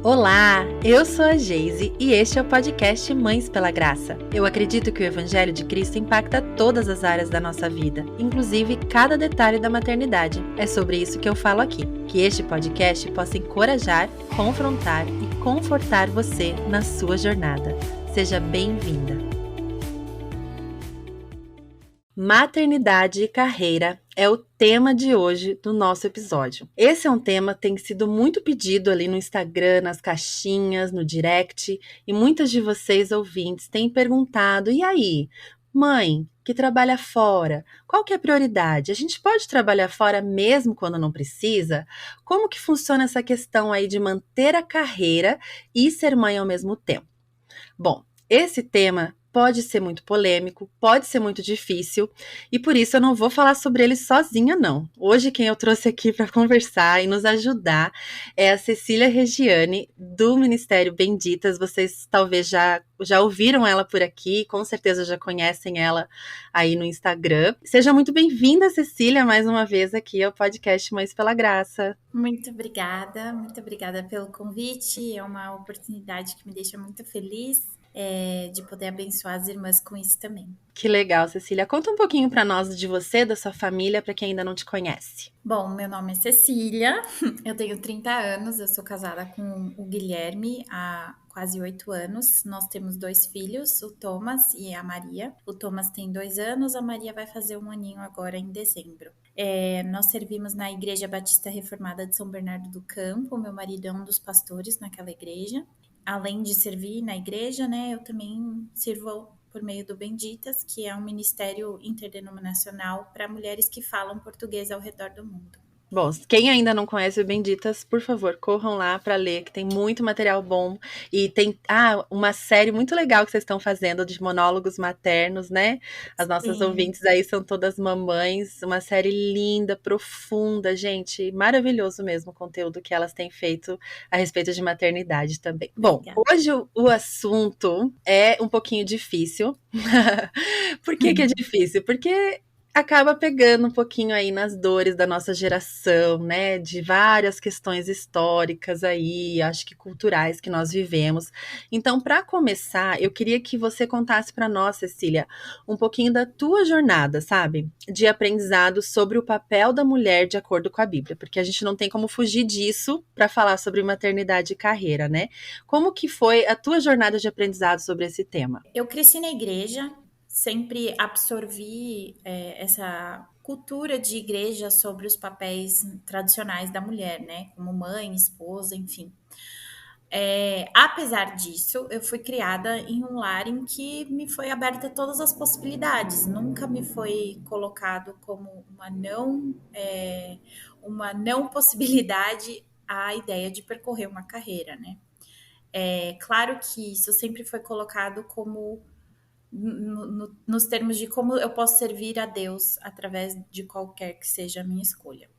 Olá, eu sou a Geise e este é o podcast Mães pela Graça. Eu acredito que o Evangelho de Cristo impacta todas as áreas da nossa vida, inclusive cada detalhe da maternidade. É sobre isso que eu falo aqui. Que este podcast possa encorajar, confrontar e confortar você na sua jornada. Seja bem-vinda! Maternidade e carreira é o tema de hoje do nosso episódio. Esse é um tema que tem sido muito pedido ali no Instagram, nas caixinhas, no direct, e muitas de vocês ouvintes têm perguntado: e aí, mãe que trabalha fora, qual que é a prioridade? A gente pode trabalhar fora mesmo quando não precisa? Como que funciona essa questão aí de manter a carreira e ser mãe ao mesmo tempo? Bom, esse tema pode ser muito polêmico, pode ser muito difícil, e por isso eu não vou falar sobre ele sozinha, não. Hoje quem eu trouxe aqui para conversar e nos ajudar é a Cecília Regiane, do Ministério Benditas. Vocês talvez já ouviram ela por aqui, com certeza já conhecem ela aí no Instagram. Seja muito bem-vinda, Cecília, mais uma vez aqui ao podcast Mães pela Graça. Muito obrigada pelo convite. É uma oportunidade que me deixa muito feliz de poder abençoar as irmãs com isso também. Que legal, Cecília. Conta um pouquinho para nós de você, da sua família, para quem ainda não te conhece. Bom, meu nome é Cecília, eu tenho 30 anos, eu sou casada com o Guilherme há quase 8 anos. Nós temos 2 filhos, o Thomas e a Maria. O Thomas tem 2 anos, a Maria vai fazer 1 aninho agora em dezembro. Nós servimos na Igreja Batista Reformada de São Bernardo do Campo. Meu marido é um dos pastores naquela igreja. Além de servir na igreja, né, eu também sirvo por meio do Benditas, que é um ministério interdenominacional para mulheres que falam português ao redor do mundo. Bom, quem ainda não conhece o Benditas, por favor, corram lá para ler, que tem muito material bom. E tem uma série muito legal que vocês estão fazendo de monólogos maternos, né? As nossas Sim. ouvintes aí são todas mamães. Uma série linda, profunda, gente. Maravilhoso mesmo o conteúdo que elas têm feito a respeito de maternidade também. Bom, Obrigada. hoje o assunto é um pouquinho difícil. Por que é difícil? Porque acaba pegando um pouquinho aí nas dores da nossa geração, né? De várias questões históricas aí, acho que culturais que nós vivemos. Então, para começar, eu queria que você contasse para nós, Cecília, um pouquinho da tua jornada, sabe? De aprendizado sobre o papel da mulher de acordo com a Bíblia, porque a gente não tem como fugir disso para falar sobre maternidade e carreira, né? Como que foi a tua jornada de aprendizado sobre esse tema? Eu cresci na igreja, sempre absorvi essa cultura de igreja sobre os papéis tradicionais da mulher, né? Como mãe, esposa, enfim. Apesar disso, eu fui criada em um lar em que me foi aberta todas as possibilidades. Nunca me foi colocado como uma não possibilidade a ideia de percorrer uma carreira, né? É claro que isso sempre foi colocado como nos termos de como eu posso servir a Deus através de qualquer que seja a minha escolha.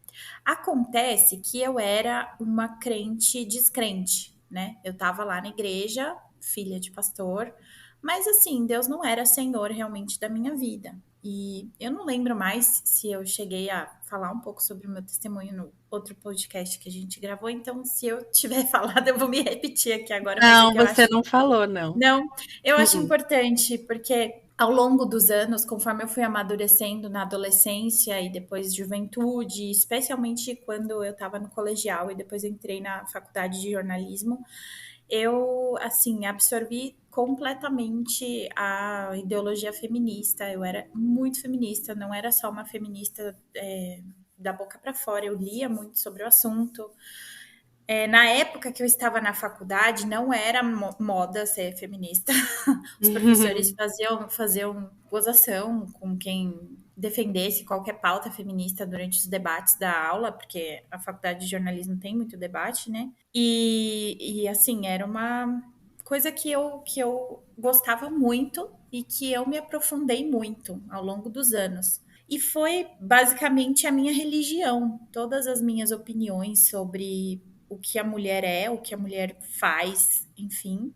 Acontece que eu era uma crente descrente, né? Eu estava lá na igreja, filha de pastor, mas assim, Deus não era senhor realmente da minha vida. E eu não lembro mais se eu cheguei a falar um pouco sobre o meu testemunho no outro podcast que a gente gravou, então se eu tiver falado, eu vou me repetir aqui agora, mas é Não, que eu você acho não falou, não. não, eu acho Uh-uh. importante, porque ao longo dos anos, conforme eu fui amadurecendo na adolescência e depois juventude, especialmente quando eu estava no colegial e depois entrei na faculdade de jornalismo, eu, assim, absorvi completamente a ideologia feminista. Eu era muito feminista, não era só uma feminista da boca para fora, eu lia muito sobre o assunto. Na época que eu estava na faculdade, não era moda ser feminista. Os professores faziam gozação com quem defendesse qualquer pauta feminista durante os debates da aula, porque a faculdade de jornalismo tem muito debate, né? E assim, era uma coisa que eu gostava muito e que eu me aprofundei muito ao longo dos anos. E foi basicamente a minha religião. Todas as minhas opiniões sobre o que a mulher é, o que a mulher faz, enfim,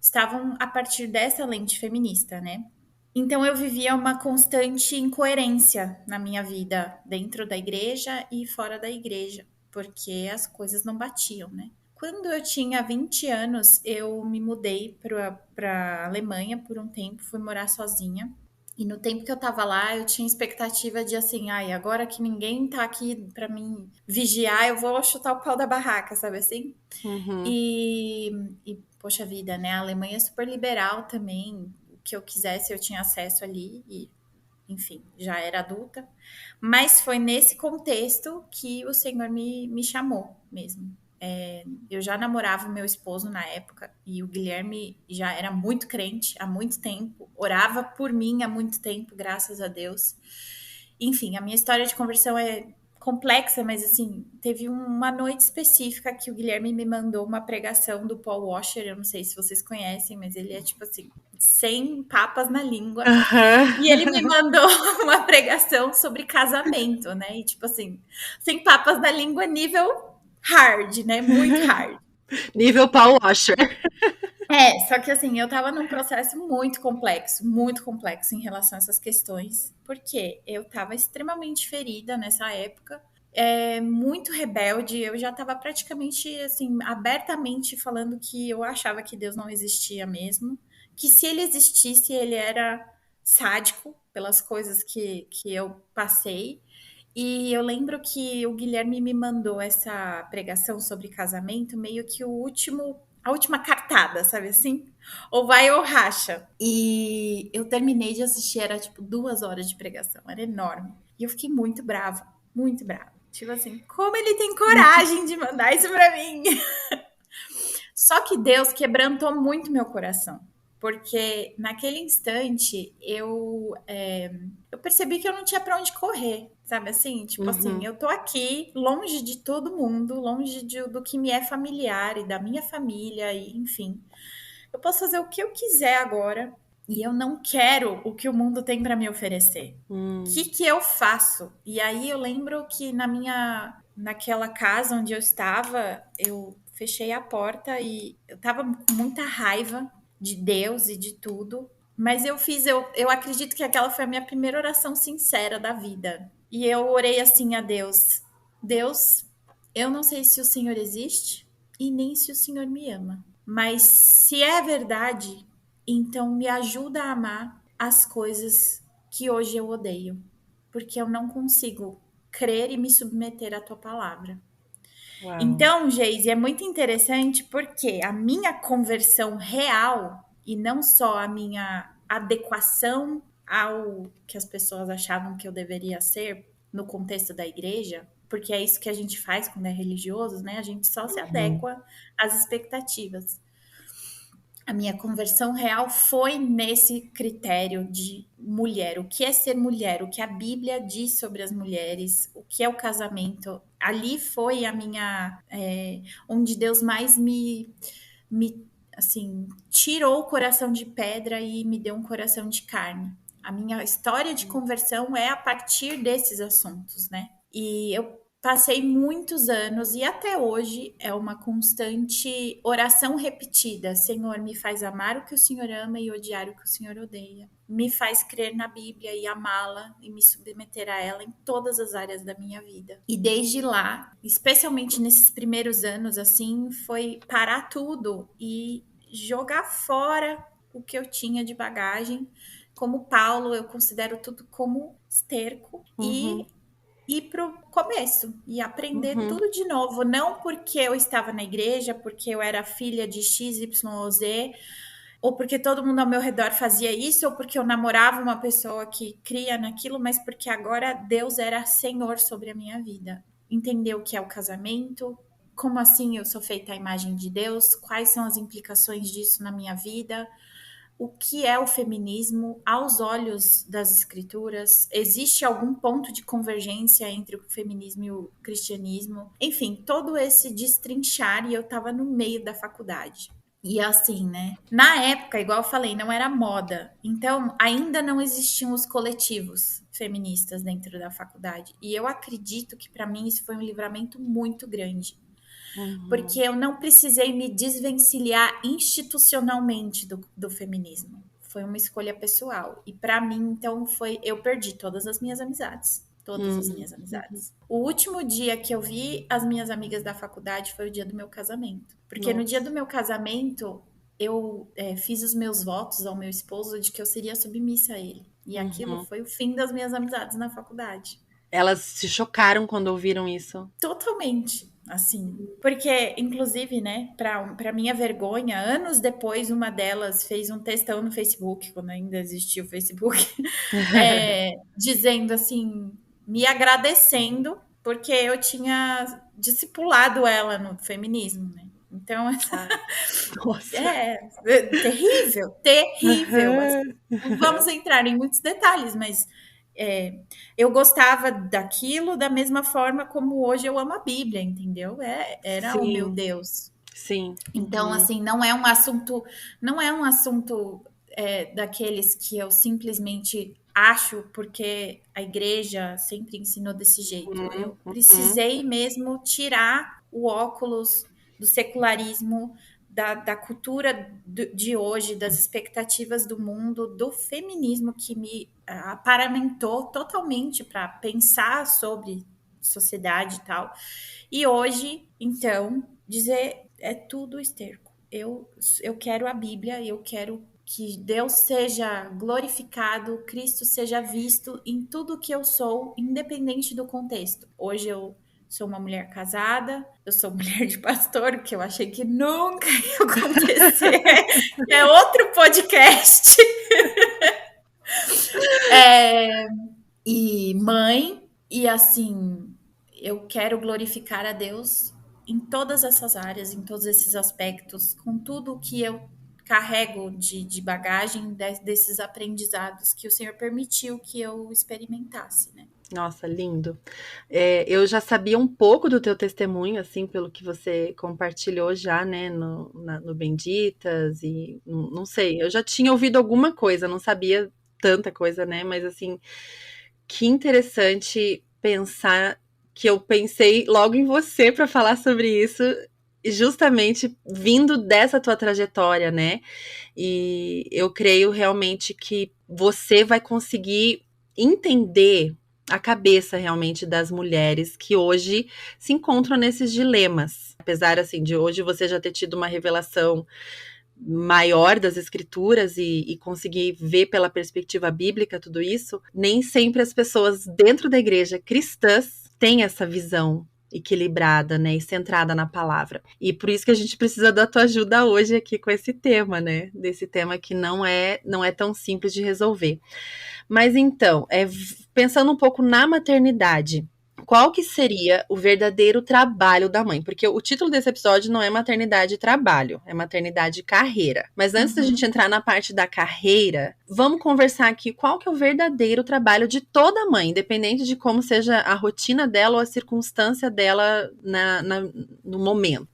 estavam a partir dessa lente feminista, né? Então eu vivia uma constante incoerência na minha vida, dentro da igreja e fora da igreja, porque as coisas não batiam, né? Quando eu tinha 20 anos, eu me mudei para Alemanha por um tempo, fui morar sozinha. E no tempo que eu tava lá, eu tinha expectativa de assim, ai, agora que ninguém tá aqui para mim vigiar, eu vou chutar o pau da barraca, sabe assim? Uhum. E, poxa vida, né? A Alemanha é super liberal também. O que eu quisesse, eu tinha acesso ali. E, enfim, já era adulta. Mas foi nesse contexto que o Senhor me chamou mesmo. Eu já namorava o meu esposo na época e o Guilherme já era muito crente há muito tempo, orava por mim há muito tempo, graças a Deus. Enfim, a minha história de conversão é complexa, mas assim, teve uma noite específica que o Guilherme me mandou uma pregação do Paul Washer, eu não sei se vocês conhecem, mas ele é tipo assim, sem papas na língua. E ele me Aham. mandou uma pregação sobre casamento, né? E tipo assim, sem papas na língua, nível hard, né? Muito hard. Nível Paul Washer. Só que assim, eu tava num processo muito complexo em relação a essas questões, porque eu tava extremamente ferida nessa época, muito rebelde, eu já tava praticamente, assim, abertamente falando que eu achava que Deus não existia mesmo, que se ele existisse, ele era sádico pelas coisas que eu passei. E eu lembro que o Guilherme me mandou essa pregação sobre casamento, meio que a última cartada, sabe assim? Ou vai ou racha. E eu terminei de assistir, era tipo 2 horas de pregação, era enorme. E eu fiquei muito brava, muito brava. Tipo assim, como ele tem coragem de mandar isso pra mim? Só que Deus quebrantou muito meu coração, porque naquele instante eu percebi que eu não tinha para onde correr, sabe assim? Tipo assim, Uhum. eu tô aqui longe de todo mundo, longe do que me é familiar e da minha família, e enfim. Eu posso fazer o que eu quiser agora e eu não quero o que o mundo tem para me oferecer. O Hum. que eu faço? E aí eu lembro que naquela casa onde eu estava, eu fechei a porta e eu tava com muita raiva de Deus e de tudo. Mas eu acredito que aquela foi a minha primeira oração sincera da vida. E eu orei assim a Deus: Deus, eu não sei se o Senhor existe e nem se o Senhor me ama. Mas se é verdade, então me ajuda a amar as coisas que hoje eu odeio, porque eu não consigo crer e me submeter à tua palavra. Uau. Então, Geise, é muito interessante porque a minha conversão real e não só a minha adequação ao que as pessoas achavam que eu deveria ser no contexto da igreja, porque é isso que a gente faz quando é religioso, né? A gente só se Uhum. adequa às expectativas. A minha conversão real foi nesse critério de mulher. O que é ser mulher? O que a Bíblia diz sobre as mulheres? O que é o casamento? Ali foi a minha. Onde Deus mais me assim, tirou o coração de pedra e me deu um coração de carne. A minha história de conversão é a partir desses assuntos, né? E eu passei muitos anos e até hoje é uma constante oração repetida. Senhor, me faz amar o que o Senhor ama e odiar o que o Senhor odeia. Me faz crer na Bíblia e amá-la e me submeter a ela em todas as áreas da minha vida. E desde lá, especialmente nesses primeiros anos, assim, foi parar tudo e jogar fora o que eu tinha de bagagem. Como Paulo, eu considero tudo como esterco Uhum. e ir para o começo e aprender Uhum. tudo de novo, não porque eu estava na igreja, porque eu era filha de X, Y ou Z, ou porque todo mundo ao meu redor fazia isso, ou porque eu namorava uma pessoa que cria naquilo, mas porque agora Deus era Senhor sobre a minha vida. Entender o que é o casamento, como assim eu sou feita à imagem de Deus, quais são as implicações disso na minha vida, o que é o feminismo aos olhos das escrituras? Existe algum ponto de convergência entre o feminismo e o cristianismo? Enfim, todo esse destrinchar e eu estava no meio da faculdade. E assim, né? Na época, igual eu falei, não era moda. Então, ainda não existiam os coletivos feministas dentro da faculdade. E eu acredito que para mim isso foi um livramento muito grande, porque Uhum. eu não precisei me desvencilhar institucionalmente do feminismo. Foi uma escolha pessoal. E para mim, então, eu perdi todas as minhas amizades. Todas as Uhum. minhas amizades. O último dia que eu vi as minhas amigas da faculdade foi o dia do meu casamento. Porque no dia Nossa. do meu casamento, eu fiz os meus votos ao meu esposo de que eu seria submissa a ele. E aquilo Uhum. foi o fim das minhas amizades na faculdade. Elas se chocaram quando ouviram isso. Totalmente, assim. Porque, inclusive, né, pra minha vergonha, anos depois, uma delas fez um textão no Facebook, quando ainda existia o Facebook, dizendo assim, me agradecendo, porque eu tinha discipulado ela no feminismo, né? Então, Ai, nossa. terrível, terrível. Assim, Aham. não vamos entrar em muitos detalhes, mas é, eu gostava daquilo da mesma forma como hoje eu amo a Bíblia, entendeu? Era o meu Sim, Deus. sim. Então, Uhum. assim, não é um assunto daqueles que eu simplesmente acho porque a igreja sempre ensinou desse jeito. Uhum. Eu Uhum. precisei mesmo tirar o óculos do secularismo, da cultura de hoje, das expectativas do mundo, do feminismo que me aparamentou totalmente para pensar sobre sociedade e tal. E hoje, então, dizer é tudo esterco. Eu quero a Bíblia, eu quero que Deus seja glorificado, Cristo seja visto em tudo que eu sou, independente do contexto. Hoje eu sou uma mulher casada, eu sou mulher de pastor, que eu achei que nunca ia acontecer. É outro podcast. E mãe, e assim, eu quero glorificar a Deus em todas essas áreas, em todos esses aspectos, com tudo que eu carrego de bagagem desses aprendizados que o Senhor permitiu que eu experimentasse, né? Nossa, lindo. Eu já sabia um pouco do teu testemunho, assim, pelo que você compartilhou já, né, no Benditas, e não sei, eu já tinha ouvido alguma coisa, não sabia tanta coisa, né, mas assim, que interessante pensar que eu pensei logo em você para falar sobre isso, justamente vindo dessa tua trajetória, né? E eu creio realmente que você vai conseguir entender a cabeça realmente das mulheres que hoje se encontram nesses dilemas. Apesar assim de hoje você já ter tido uma revelação maior das escrituras e conseguir ver pela perspectiva bíblica tudo isso, nem sempre as pessoas dentro da igreja cristãs têm essa visão equilibrada, né, e centrada na palavra. E por isso que a gente precisa da tua ajuda hoje aqui com esse tema, né? Desse tema que não é tão simples de resolver. Mas então, pensando um pouco na maternidade, qual que seria o verdadeiro trabalho da mãe? Porque o título desse episódio não é maternidade e trabalho, é maternidade e carreira. Mas antes da gente Uhum. entrar na parte da carreira, vamos conversar aqui qual que é o verdadeiro trabalho de toda mãe, independente de como seja a rotina dela ou a circunstância dela no momento.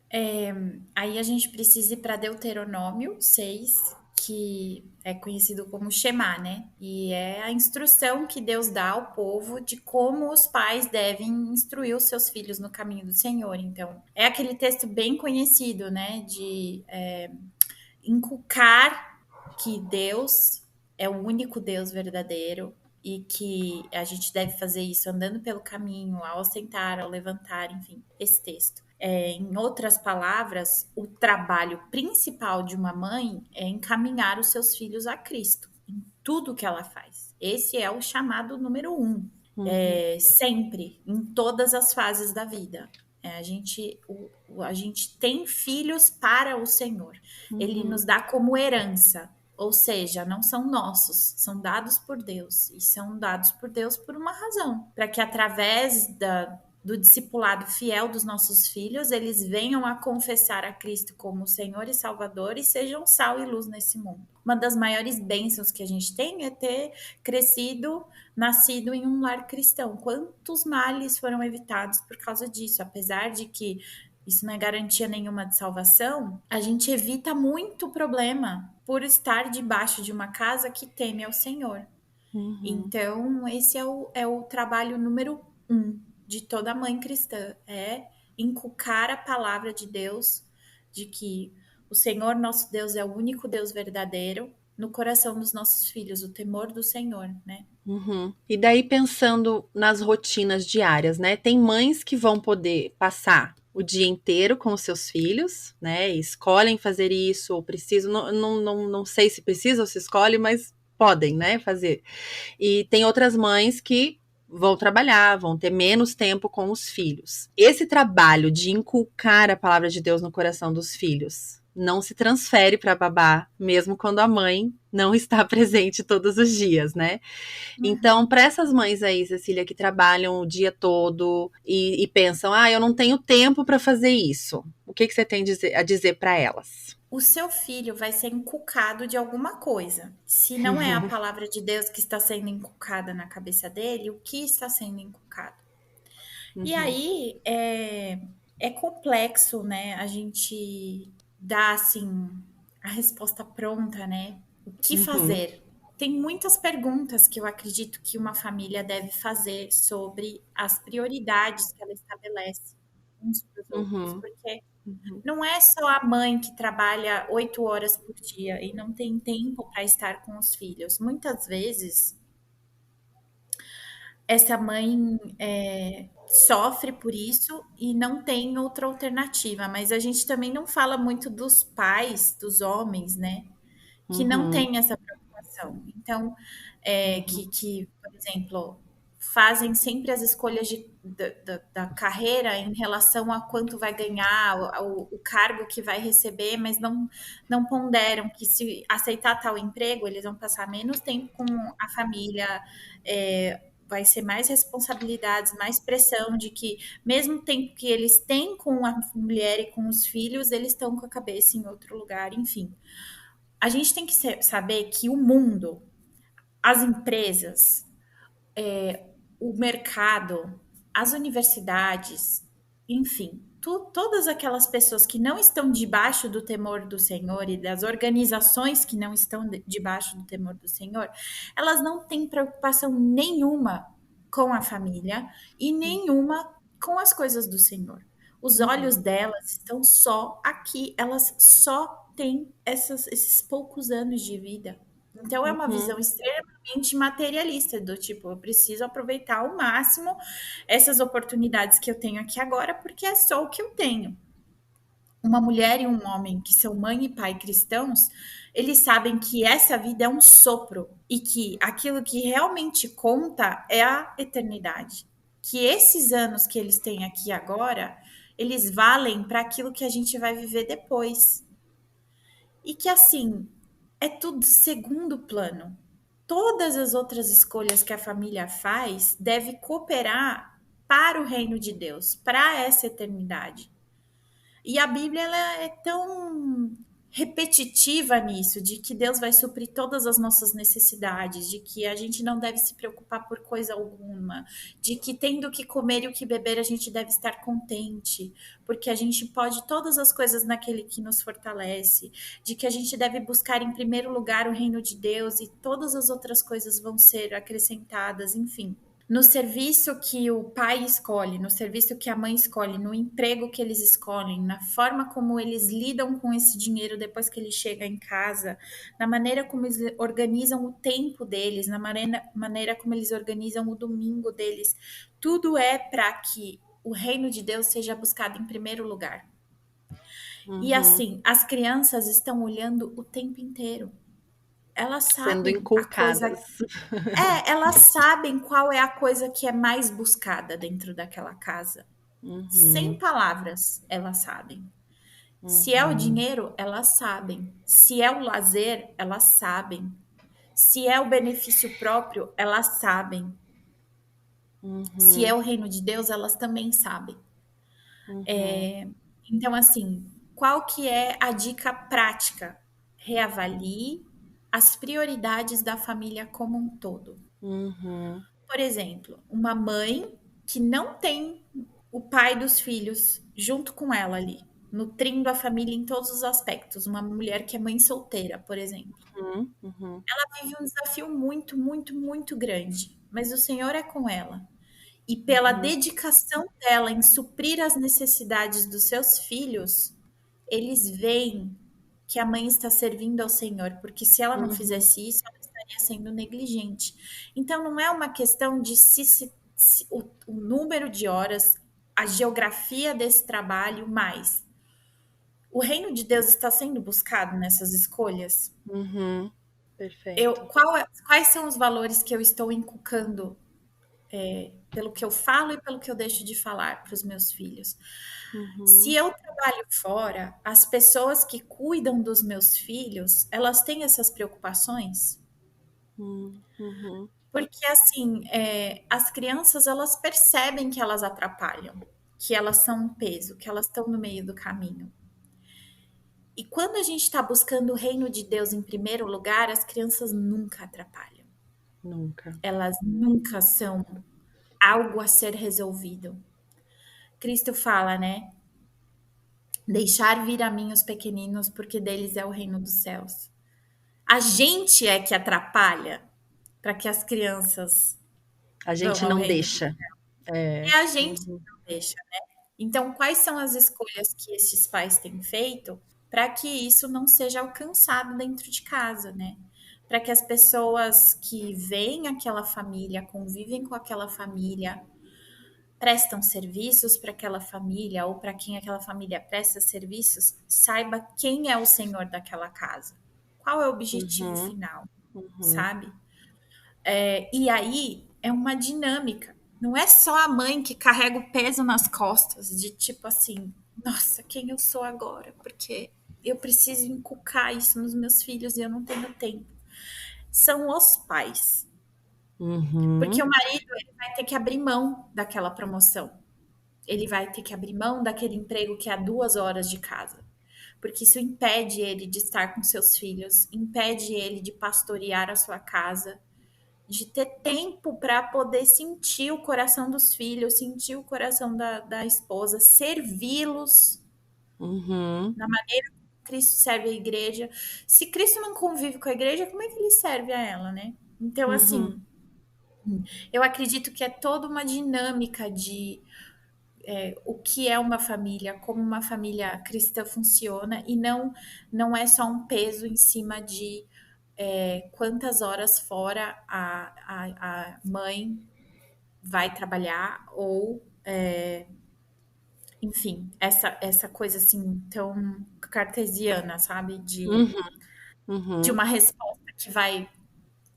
Aí a gente precisa ir para Deuteronômio 6, que é conhecido como Shema, né? E é a instrução que Deus dá ao povo de como os pais devem instruir os seus filhos no caminho do Senhor. Então, é aquele texto bem conhecido, né? De inculcar que Deus é o único Deus verdadeiro e que a gente deve fazer isso andando pelo caminho, ao sentar, ao levantar, enfim, esse texto. Em outras palavras, o trabalho principal de uma mãe é encaminhar os seus filhos a Cristo em tudo que ela faz. Esse é o chamado número um. Uhum, Sempre, em todas as fases da vida. A gente tem filhos para o Senhor. Ele nos uhum, dá como herança, ou seja, não são nossos, são dados por Deus. E são dados por Deus por uma razão, para que através do discipulado fiel dos nossos filhos, eles venham a confessar a Cristo como Senhor e Salvador e sejam sal e luz nesse mundo. Uma das maiores bênçãos que a gente tem é ter crescido, nascido em um lar cristão. Quantos males foram evitados por causa disso? Apesar de que isso não é garantia nenhuma de salvação, a gente evita muito problema por estar debaixo de uma casa que teme ao Senhor. uhum. Então, esse é o trabalho número um de toda mãe cristã, é inculcar a palavra de Deus, de que o Senhor nosso Deus é o único Deus verdadeiro. no coração dos nossos filhos, o temor do Senhor, né? Uhum. E daí pensando nas rotinas diárias, né? Tem mães que vão poder passar o dia inteiro com os seus filhos, né? E escolhem fazer isso, ou precisam, não sei se precisa ou se escolhe, mas podem, né, fazer. E tem outras mães que vão trabalhar, vão ter menos tempo com os filhos. Esse trabalho de inculcar a palavra de Deus no coração dos filhos não se transfere para a babá, mesmo quando a mãe não está presente todos os dias, né? Então, Uhum. para essas mães aí, Cecília, que trabalham o dia todo e pensam, eu não tenho tempo para fazer isso, o que você tem a dizer para elas? O seu filho vai ser inculcado de alguma coisa. Se não é a palavra de Deus que está sendo inculcada na cabeça dele, o que está sendo inculcado? E Uhum, aí é complexo, né? A gente dá assim a resposta pronta, né? O que uhum, fazer? Tem muitas perguntas que eu acredito que uma família deve fazer sobre as prioridades que ela estabelece uns para os outros, uhum, porque uhum, não é só a mãe que trabalha 8 horas por dia e não tem tempo para estar com os filhos. Muitas vezes essa mãe sofre por isso e não tem outra alternativa. Mas a gente também não fala muito dos pais, dos homens, né? Que não uhum, têm essa preocupação. Então, uhum, por exemplo, fazem sempre as escolhas da carreira em relação a quanto vai ganhar, o cargo que vai receber, mas não ponderam que se aceitar tal emprego, eles vão passar menos tempo com a família, vai ser mais responsabilidades, mais pressão de que, mesmo tempo que eles têm com a mulher e com os filhos, eles estão com a cabeça em outro lugar, enfim. A gente tem que saber que o mundo, as empresas, o mercado, as universidades, enfim, todas aquelas pessoas que não estão debaixo do temor do Senhor e das organizações que não estão debaixo do temor do Senhor, elas não têm preocupação nenhuma com a família e nenhuma com as coisas do Senhor. Os olhos uhum, delas estão só aqui, elas só têm esses poucos anos de vida. Então é uma uhum, visão extremamente materialista, do tipo, eu preciso aproveitar ao máximo essas oportunidades que eu tenho aqui agora, porque é só o que eu tenho. Uma mulher e um homem que são mãe e pai cristãos, eles sabem que essa vida é um sopro e que aquilo que realmente conta é a eternidade. Que esses anos que eles têm aqui agora, eles valem para aquilo que a gente vai viver depois. E que assim, é tudo segundo plano. Todas as outras escolhas que a família faz deve cooperar para o reino de Deus, para essa eternidade. E a Bíblia ela é tão repetitiva nisso, de que Deus vai suprir todas as nossas necessidades, de que a gente não deve se preocupar por coisa alguma, de que tendo o que comer e o que beber a gente deve estar contente, porque a gente pode todas as coisas naquele que nos fortalece, de que a gente deve buscar em primeiro lugar o reino de Deus e todas as outras coisas vão ser acrescentadas, enfim, no serviço que o pai escolhe, no serviço que a mãe escolhe, no emprego que eles escolhem, na forma como eles lidam com esse dinheiro depois que ele chega em casa, na maneira como eles organizam o tempo deles, na maneira como eles organizam o domingo deles, tudo é para que o reino de Deus seja buscado em primeiro lugar. E uhum. assim, as crianças estão olhando o tempo inteiro. Elas Sendo sabem a coisa. inculcadas. Elas sabem qual é a coisa que é mais buscada dentro daquela casa. Sem Uhum, palavras, elas sabem. Se é o uhum, dinheiro, elas sabem. Se é o lazer, elas sabem. Se é o benefício próprio, elas sabem. Se é uhum, o reino de Deus, elas também sabem. uhum, Então, assim, qual que é a dica prática? Reavalie as prioridades da família como um todo. uhum, Por exemplo, uma mãe que não tem o pai dos filhos junto com ela ali, nutrindo a família em todos os aspectos. Uma mulher que é mãe solteira, por exemplo. uhum, uhum, Ela vive um desafio muito, muito, muito grande, mas o Senhor é com ela. E pela uhum, dedicação dela em suprir as necessidades dos seus filhos, eles veem que a mãe está servindo ao Senhor, porque se ela não Uhum. fizesse isso, ela estaria sendo negligente. Então, não é uma questão de o número de horas, a geografia desse trabalho, mas o reino de Deus está sendo buscado nessas escolhas. Uhum. Perfeito. Quais são os valores que eu estou inculcando pelo que eu falo e pelo que eu deixo de falar para os meus filhos? Se Uhum. eu trabalho fora, as pessoas que cuidam dos meus filhos, elas têm essas preocupações? Uhum. Porque, assim, as crianças, elas percebem que elas atrapalham, que elas são um peso, que elas estão no meio do caminho. E quando a gente está buscando o reino de Deus em primeiro lugar, as crianças nunca atrapalham. Nunca. Elas nunca são algo a ser resolvido. Cristo fala, né? Deixar vir a mim os pequeninos, porque deles é o reino dos céus. A gente é que atrapalha para que as crianças A vão gente ao não reino dos deixa. É. É a gente Uhum. que não deixa. Então, quais são as escolhas que esses pais têm feito para que isso não seja alcançado dentro de casa, né? Para que as pessoas que veem aquela família, convivem com aquela família, prestam serviços para aquela família ou para quem aquela família presta serviços, saiba quem é o senhor daquela casa. Qual é o objetivo Uhum. final, Uhum. sabe? E aí é uma dinâmica. Não é só a mãe que carrega o peso nas costas, de tipo assim, nossa, quem eu sou agora? Porque eu preciso inculcar isso nos meus filhos e eu não tenho tempo. São os pais. Porque o Uhum. marido ele vai ter que abrir mão daquela promoção. Ele vai ter que abrir mão daquele emprego que é a 2 horas de casa. Porque isso impede ele de estar com seus filhos, impede ele de pastorear a sua casa, de ter tempo para poder sentir o coração dos filhos, sentir o coração da esposa, servi-los Uhum. na maneira como Cristo serve a igreja. Se Cristo não convive com a igreja, como é que ele serve a ela, né? Então, Uhum. assim, eu acredito que é toda uma dinâmica de o que é uma família, como uma família cristã funciona, e não é só um peso em cima de quantas horas fora a mãe vai trabalhar ou enfim, essa coisa assim tão cartesiana, sabe? De, Uhum. de Uhum. uma resposta que vai.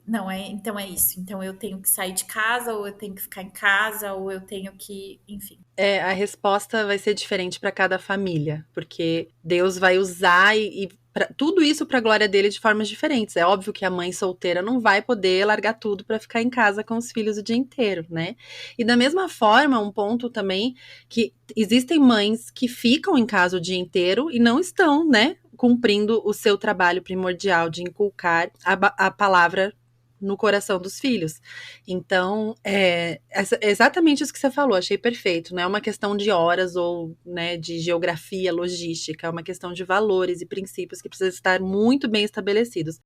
Não, então é isso. Então eu tenho que sair de casa, ou eu tenho que ficar em casa, ou eu tenho que. Enfim. É, a resposta vai ser diferente para cada família, porque Deus vai usar tudo isso para a glória dele de formas diferentes. É óbvio que a mãe solteira não vai poder largar tudo para ficar em casa com os filhos o dia inteiro, né? E da mesma forma, um ponto também que existem mães que ficam em casa o dia inteiro e não estão, né, cumprindo o seu trabalho primordial de inculcar a palavra no coração dos filhos. Então, exatamente isso que você falou, achei perfeito. Não é uma questão de horas ou, né, de geografia, logística, é uma questão de valores e princípios que precisam estar muito bem estabelecidos.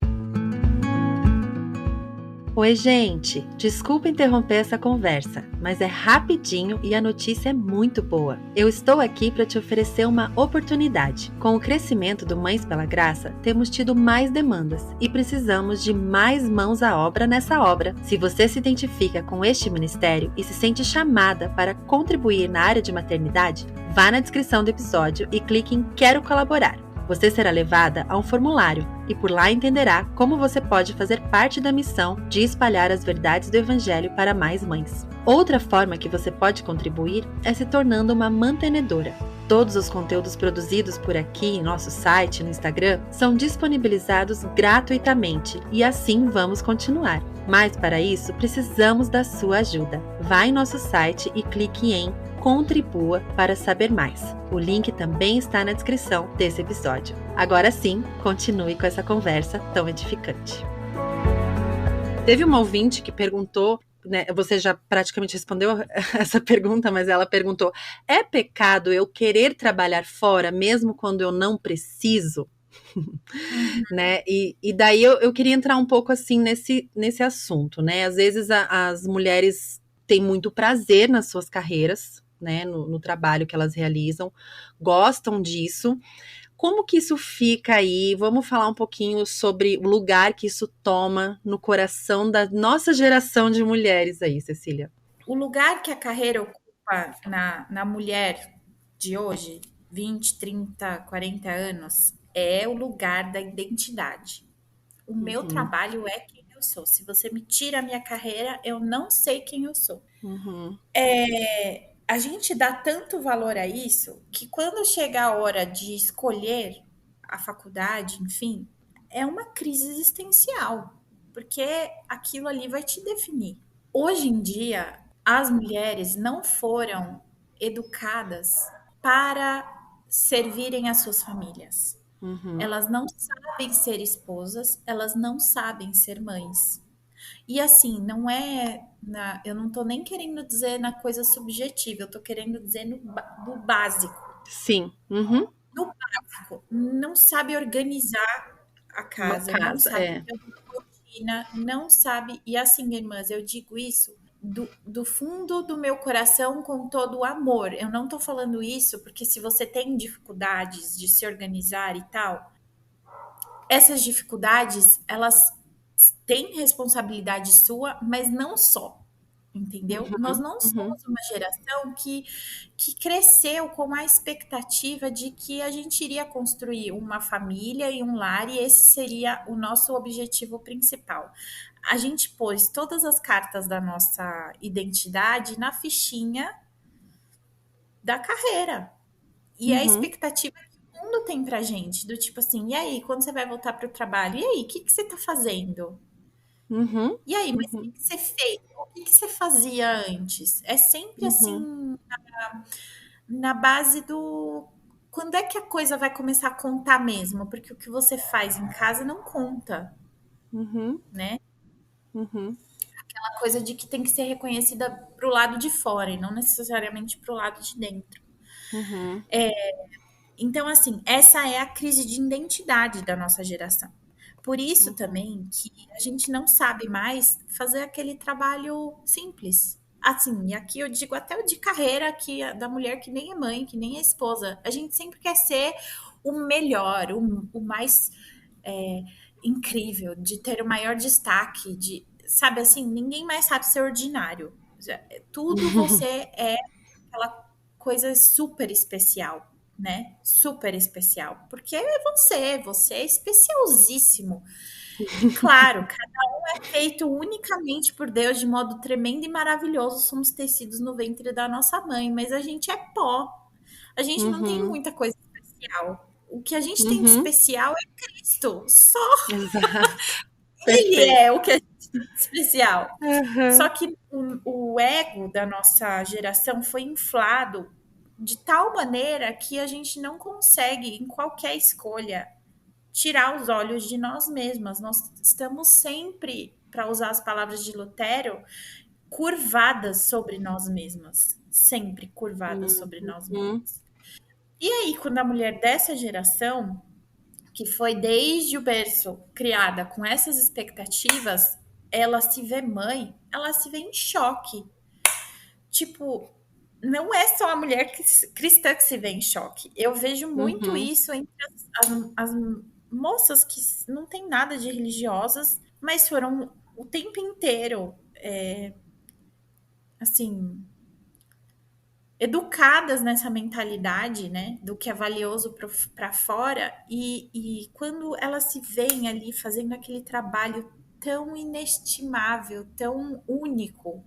Oi, gente! Desculpa interromper essa conversa, mas é rapidinho e a notícia é muito boa. Eu estou aqui para te oferecer uma oportunidade. Com o crescimento do Mães pela Graça, temos tido mais demandas e precisamos de mais mãos à obra nessa obra. Se você se identifica com este ministério e se sente chamada para contribuir na área de maternidade, vá na descrição do episódio e clique em Quero Colaborar. Você será levada a um formulário e por lá entenderá como você pode fazer parte da missão de espalhar as verdades do Evangelho para mais mães. Outra forma que você pode contribuir é se tornando uma mantenedora. Todos os conteúdos produzidos por aqui em nosso site e no Instagram são disponibilizados gratuitamente e assim vamos continuar. Mas para isso precisamos da sua ajuda. Vá em nosso site e clique em Contribua para saber mais. O link também está na descrição desse episódio. Agora sim, continue com essa conversa tão edificante. Teve uma ouvinte que perguntou, né, você já praticamente respondeu essa pergunta, mas ela perguntou: é pecado eu querer trabalhar fora mesmo quando eu não preciso? Uhum. Né? E daí eu queria entrar um pouco assim nesse assunto, né? Às vezes as mulheres têm muito prazer nas suas carreiras, né? No trabalho que elas realizam, gostam disso, Como que isso fica aí? Vamos falar um pouquinho sobre o lugar que isso toma no coração da nossa geração de mulheres aí, Cecília. O lugar que a carreira ocupa na mulher de hoje, 20, 30, 40 anos, é o lugar da identidade. O meu Uhum, trabalho é quem eu sou. Se você me tira a minha carreira, eu não sei quem eu sou. uhum, A gente dá tanto valor a isso que quando chega a hora de escolher a faculdade, enfim, é uma crise existencial, porque aquilo ali vai te definir. Hoje em dia, as mulheres não foram educadas para servirem às suas famílias. uhum. Elas não sabem ser esposas, elas não sabem ser mães. E assim, não é eu não tô nem querendo dizer na coisa subjetiva, eu tô querendo dizer no básico. Sim, uhum. No básico, não sabe organizar a Uma casa, não casa, sabe é. ter uma rotina, não sabe. E assim, irmãs, eu digo isso do fundo do meu coração com todo o amor. Eu não tô falando isso porque se você tem dificuldades de se organizar e tal, essas dificuldades, elas têm responsabilidade sua, mas não só. Entendeu? Nós Uhum, não uhum, somos uma geração que cresceu com a expectativa de que a gente iria construir uma família e um lar, e esse seria o nosso objetivo principal. A gente pôs todas as cartas da nossa identidade na fichinha da carreira. E é a uhum, expectativa que o mundo tem pra gente, do tipo assim, e aí, quando você vai voltar pro trabalho? E aí, o que que você tá fazendo? uhum, E aí, mas o que uhum, que você fez? O que que você fazia antes? É sempre uhum, assim, na base do quando é que a coisa vai começar a contar mesmo? Porque o que você faz em casa não conta, uhum, né? uhum, A coisa de que tem que ser reconhecida pro lado de fora e não necessariamente pro lado de dentro. uhum, Então, assim, essa é a crise de identidade da nossa geração. Por isso uhum, também que a gente não sabe mais fazer aquele trabalho simples. Assim, e aqui eu digo até o de carreira que da mulher que nem é mãe, que nem é esposa. A gente sempre quer ser o melhor, o mais é, incrível, de ter o maior destaque, de, sabe assim, ninguém mais sabe ser ordinário. Tudo você é aquela coisa super especial, né? Super especial. Porque é você é especialzíssimo. E claro, cada um é feito unicamente por Deus de modo tremendo e maravilhoso. Somos tecidos no ventre da nossa mãe, mas a gente é pó. A gente não tem uhum, muita coisa especial. O que a gente tem de uhum. especial é Cristo. Só Exato, Ele perfeito. é o que a gente tem de especial. Só Aham, que o ego da nossa geração foi inflado de tal maneira que a gente não consegue, em qualquer escolha, tirar os olhos de nós mesmas. Nós estamos sempre, para usar as palavras de Lutero, curvadas sobre nós mesmas. Sempre curvadas sobre nós uhum, mesmas. E aí, quando a mulher dessa geração, que foi desde o berço criada com essas expectativas, ela se vê mãe, ela se vê em choque. Tipo, não é só a mulher cristã que se vê em choque. Eu vejo muito uhum, isso entre as moças que não têm nada de religiosas, mas foram o tempo inteiro, assim, educadas nessa mentalidade, né, do que é valioso para fora, e quando elas se veem ali fazendo aquele trabalho tão inestimável, tão único,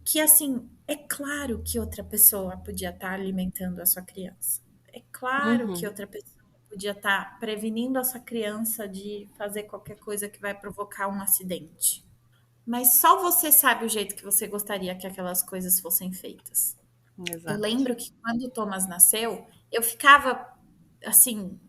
que assim, é claro que outra pessoa podia estar alimentando a sua criança. É claro que uhum, outra pessoa podia estar prevenindo a sua criança de fazer qualquer coisa que vai provocar um acidente. Mas só você sabe o jeito que você gostaria que aquelas coisas fossem feitas. Eu exato. lembro que quando o Thomas nasceu, eu ficava assim,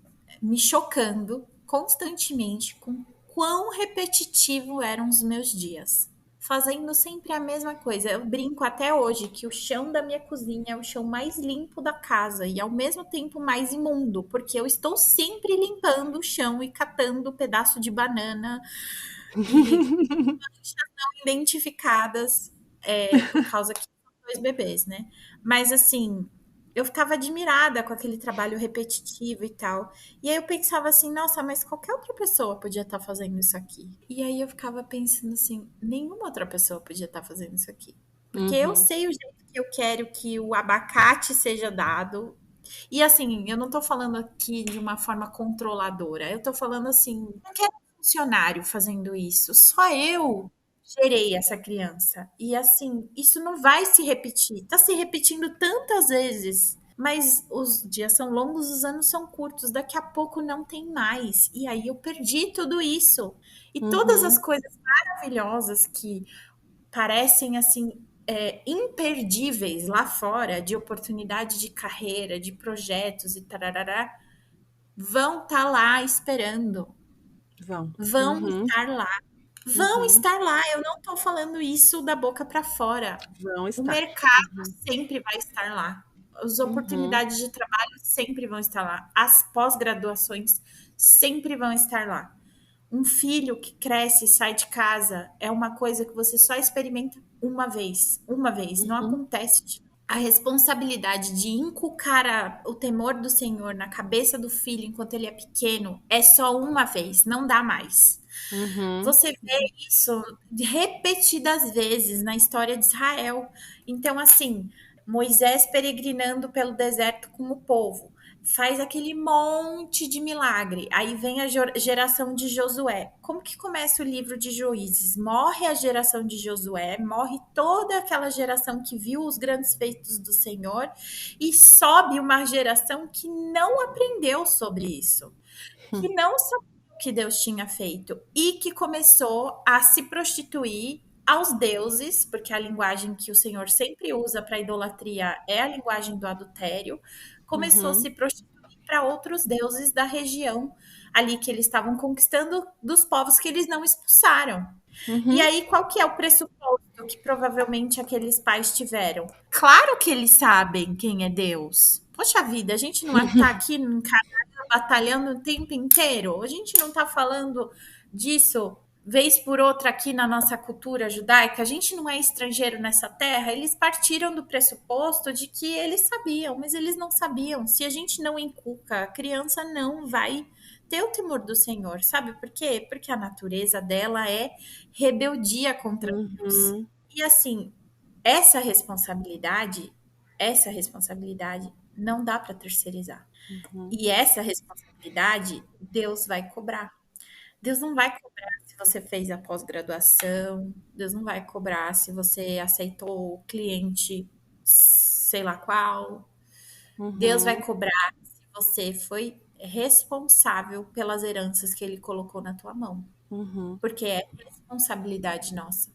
me chocando constantemente com quão repetitivo eram os meus dias. Fazendo sempre a mesma coisa. Eu brinco até hoje que o chão da minha cozinha é o chão mais limpo da casa e ao mesmo tempo mais imundo, porque eu estou sempre limpando o chão e catando pedaço de banana e não identificadas por causa que são dois bebês, né? Mas assim, Eu ficava admirada com aquele trabalho repetitivo e tal. E aí eu pensava assim, nossa, mas qualquer outra pessoa podia estar fazendo isso aqui. E aí eu ficava pensando assim, nenhuma outra pessoa podia estar fazendo isso aqui. Porque eu Uhum. sei o jeito que eu quero que o abacate seja dado. E assim, eu não tô falando aqui de uma forma controladora. Eu tô falando assim, não quero um funcionário fazendo isso. Só eu gerei essa criança. E assim, isso não vai se repetir. Tá se repetindo tantas vezes. Mas os dias são longos, os anos são curtos. Daqui a pouco não tem mais. E aí eu perdi tudo isso. E todas as Uhum. coisas maravilhosas que parecem assim imperdíveis lá fora, de oportunidade de carreira, de projetos e tarará, vão estar lá esperando, Vão. vão Uhum. estar lá, vão Uhum. estar lá. Eu não estou falando isso da boca para fora. Vão O estar. mercado Uhum. sempre vai estar lá. As Uhum. oportunidades de trabalho sempre vão estar lá. As pós-graduações sempre vão estar lá. Um filho que cresce e sai de casa é uma coisa que você só experimenta uma vez, não Uhum. acontece. A responsabilidade de inculcar o temor do Senhor na cabeça do filho enquanto ele é pequeno é só uma vez, não dá mais. Uhum. Você vê isso repetidas vezes na história de Israel. Então, assim, Moisés peregrinando pelo deserto com o povo, faz aquele monte de milagre. Aí vem a geração de Josué. Como que começa o livro de Juízes? Morre a geração de Josué, morre toda aquela geração que viu os grandes feitos do Senhor e sobe uma geração que não aprendeu sobre isso, que não sabia o que Deus tinha feito e que começou a se prostituir aos deuses, porque a linguagem que o Senhor sempre usa para idolatria é a linguagem do adultério, começou a Uhum. se prostituir para outros deuses da região ali que eles estavam conquistando dos povos que eles não expulsaram. E Uhum. aí, qual que é o pressuposto que provavelmente aqueles pais tiveram? Claro que eles sabem quem é Deus. Poxa vida, a gente não está aqui em Canadá batalhando o tempo inteiro? A gente não está falando disso vez por outra aqui na nossa cultura judaica? A gente não é estrangeiro nessa terra? Eles partiram do pressuposto de que eles sabiam, mas eles não sabiam. Se a gente não inculca, a criança não vai ter o temor do Senhor, sabe por quê? Porque a natureza dela é rebeldia contra Deus. Uhum. E assim, essa responsabilidade não dá para terceirizar. Uhum. E essa responsabilidade Deus vai cobrar. Deus não vai cobrar se você fez a pós-graduação, Deus não vai cobrar se você aceitou o cliente, sei lá qual. Deus vai Uhum. cobrar se você foi responsável pelas heranças que ele colocou na tua mão, Uhum. porque é responsabilidade nossa.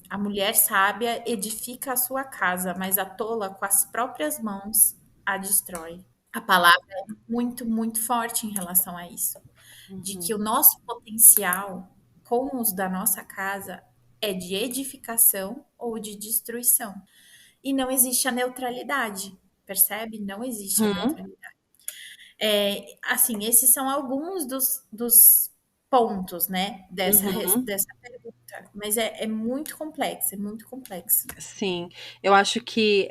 A mulher sábia edifica a sua casa, mas a tola com as próprias mãos a destrói. A palavra é muito, muito forte em relação a isso, de que o Uhum. nosso potencial com os da nossa casa é de edificação ou de destruição. E não existe a neutralidade, percebe? Não existe a Uhum. neutralidade. Assim, esses são alguns dos pontos, né, Uhum. dessa pergunta, mas é muito complexa, é muito complexa. Sim, eu acho que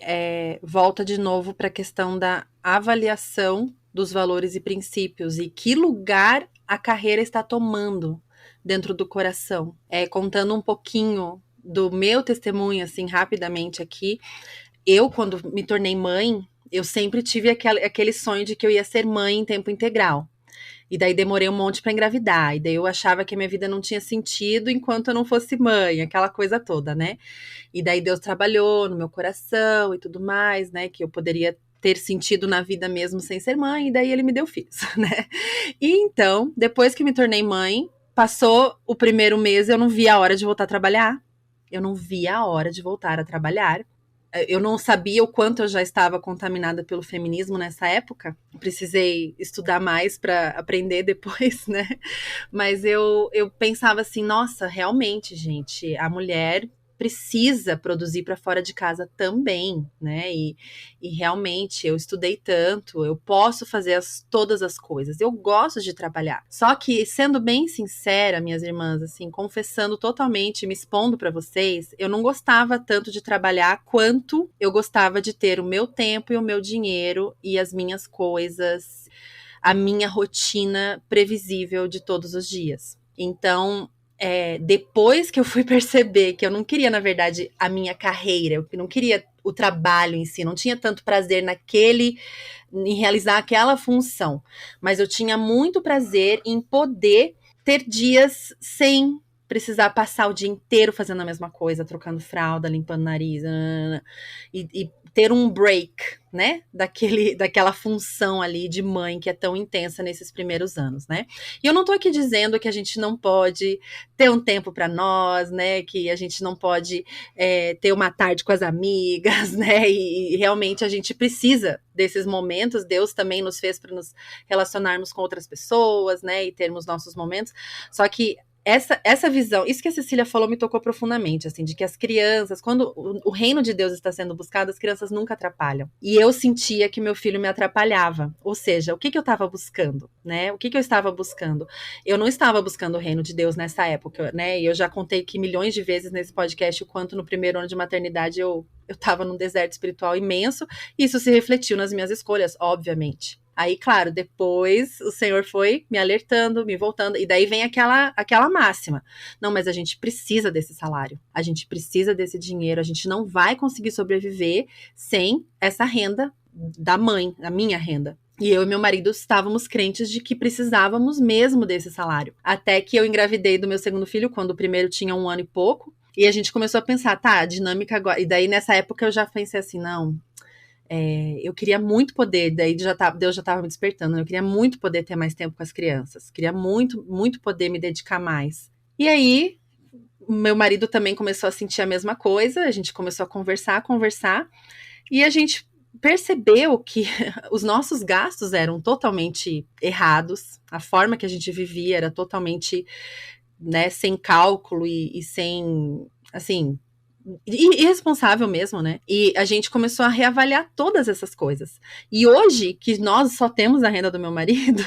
volta de novo para a questão da avaliação dos valores e princípios e que lugar a carreira está tomando dentro do coração. Contando um pouquinho do meu testemunho, assim, rapidamente aqui, eu, quando me tornei mãe, eu sempre tive aquele sonho de que eu ia ser mãe em tempo integral. E daí demorei um monte para engravidar. E daí eu achava que a minha vida não tinha sentido enquanto eu não fosse mãe, aquela coisa toda, né? E daí Deus trabalhou no meu coração e tudo mais, né? Que eu poderia ter sentido na vida mesmo sem ser mãe, e daí ele me deu filhos, né? E então, depois que me tornei mãe, passou o primeiro mês, eu não via a hora de voltar a trabalhar. Eu não via a hora de voltar a trabalhar. Eu não sabia o quanto eu já estava contaminada pelo feminismo nessa época. Precisei estudar mais para aprender depois, né? Mas eu pensava assim, nossa, realmente, gente, a mulher precisa produzir para fora de casa também, né? E realmente eu estudei tanto, eu posso fazer todas as coisas, eu gosto de trabalhar. Só que, sendo bem sincera, minhas irmãs, assim, confessando totalmente, me expondo para vocês, eu não gostava tanto de trabalhar quanto eu gostava de ter o meu tempo e o meu dinheiro e as minhas coisas, a minha rotina previsível de todos os dias. Então, depois que eu fui perceber que eu não queria, na verdade, a minha carreira, eu não queria o trabalho em si, não tinha tanto prazer em realizar aquela função, mas eu tinha muito prazer em poder ter dias sem precisar passar o dia inteiro fazendo a mesma coisa, trocando fralda, limpando nariz, e ter um break, né, daquela função ali de mãe que é tão intensa nesses primeiros anos, né? E eu não tô aqui dizendo que a gente não pode ter um tempo para nós, né, que a gente não pode ter uma tarde com as amigas, né, e realmente a gente precisa desses momentos. Deus também nos fez para nos relacionarmos com outras pessoas, né, e termos nossos momentos. Só que essa visão, isso que a Cecília falou me tocou profundamente, assim, de que as crianças, quando o reino de Deus está sendo buscado, as crianças nunca atrapalham. E eu sentia que meu filho me atrapalhava. Ou seja, o que eu estava buscando, né? O que eu estava buscando? Eu não estava buscando o reino de Deus nessa época, né? E eu já contei que milhões de vezes nesse podcast o quanto no primeiro ano de maternidade eu estava num deserto espiritual imenso, e isso se refletiu nas minhas escolhas, obviamente. Aí, claro, depois o Senhor foi me alertando, me voltando, e daí vem aquela máxima. Não, mas a gente precisa desse salário, a gente precisa desse dinheiro, a gente não vai conseguir sobreviver sem essa renda da mãe, a minha renda. E eu e meu marido estávamos crentes de que precisávamos mesmo desse salário. Até que eu engravidei do meu segundo filho, quando o primeiro tinha 1 ano e pouco, e a gente começou a pensar, tá, a dinâmica agora. E daí nessa época eu já pensei assim, não. Eu queria muito poder, daí Deus já estava me despertando, né? Eu queria muito poder ter mais tempo com as crianças, queria muito, muito poder me dedicar mais. E aí, meu marido também começou a sentir a mesma coisa, a gente começou a conversar, e a gente percebeu que os nossos gastos eram totalmente errados, a forma que a gente vivia era totalmente, né, sem cálculo e sem, assim, irresponsável mesmo, né? E a gente começou a reavaliar todas essas coisas. E hoje, que nós só temos a renda do meu marido,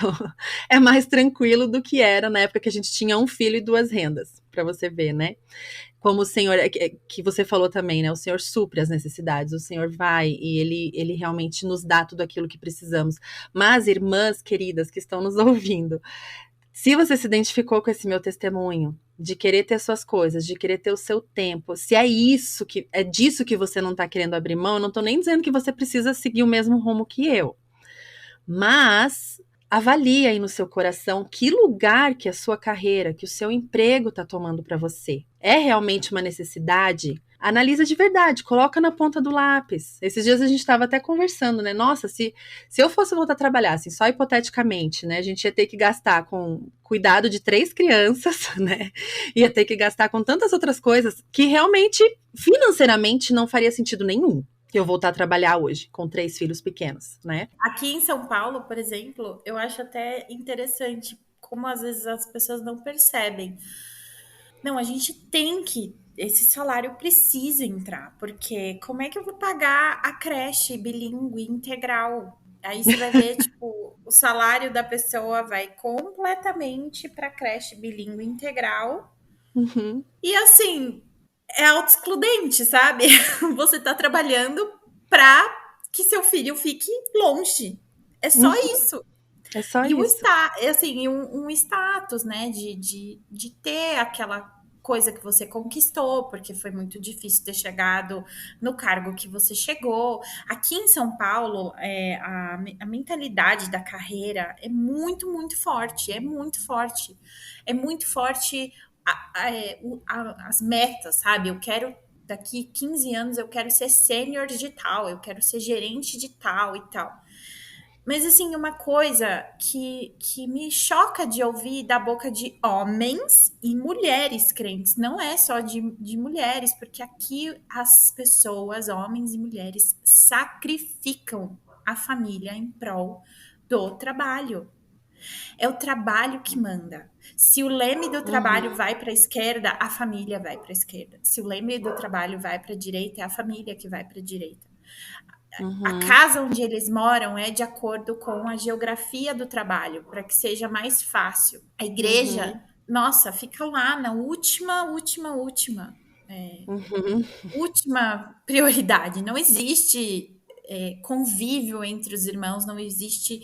é mais tranquilo do que era na época que a gente tinha um filho e 2 rendas, para você ver, né? Como o Senhor, que você falou também, né? O Senhor supre as necessidades, o Senhor vai e ele realmente nos dá tudo aquilo que precisamos. Mas, irmãs queridas que estão nos ouvindo, se você se identificou com esse meu testemunho, de querer ter suas coisas, de querer ter o seu tempo, se é disso que você não tá querendo abrir mão, eu não tô nem dizendo que você precisa seguir o mesmo rumo que eu. Mas avalie aí no seu coração que lugar que a sua carreira, que o seu emprego tá tomando para você. É realmente uma necessidade? Analisa de verdade, coloca na ponta do lápis. Esses dias a gente estava até conversando, né? Nossa, se eu fosse voltar a trabalhar, assim, só hipoteticamente, né? A gente ia ter que gastar com cuidado de 3 crianças, né? Ia ter que gastar com tantas outras coisas que realmente, financeiramente, não faria sentido nenhum eu voltar a trabalhar hoje, com 3 filhos pequenos, né? Aqui em São Paulo, por exemplo, eu acho até interessante como às vezes as pessoas não percebem. Não, a gente tem que. Esse salário precisa entrar, porque como é que eu vou pagar a creche bilíngue integral? Aí você vai ver, tipo, o salário da pessoa vai completamente para a creche bilíngue integral. Uhum, E assim, é autoexcludente, sabe? Você tá trabalhando para que seu filho fique longe. É só uhum, isso. é só E o isso. está, assim, um status, né, de ter aquela coisa que você conquistou, porque foi muito difícil ter chegado no cargo que você chegou. Aqui em São Paulo, a mentalidade da carreira é muito, muito forte, é muito forte. É muito forte as metas, sabe? Eu quero, daqui 15 anos, eu quero ser sênior de tal, eu quero ser gerente de tal e tal. Mas, assim, uma coisa que me choca de ouvir da boca de homens e mulheres crentes, não é só de mulheres, porque aqui as pessoas, homens e mulheres, sacrificam a família em prol do trabalho. É o trabalho que manda. Se o leme do trabalho Uhum. vai para a esquerda, a família vai para a esquerda. Se o leme do trabalho vai para a direita, é a família que vai para a direita. A Uhum. casa onde eles moram é de acordo com a geografia do trabalho, para que seja mais fácil. A igreja, Uhum. nossa, fica lá na Uhum. última prioridade. Não existe convívio entre os irmãos, não existe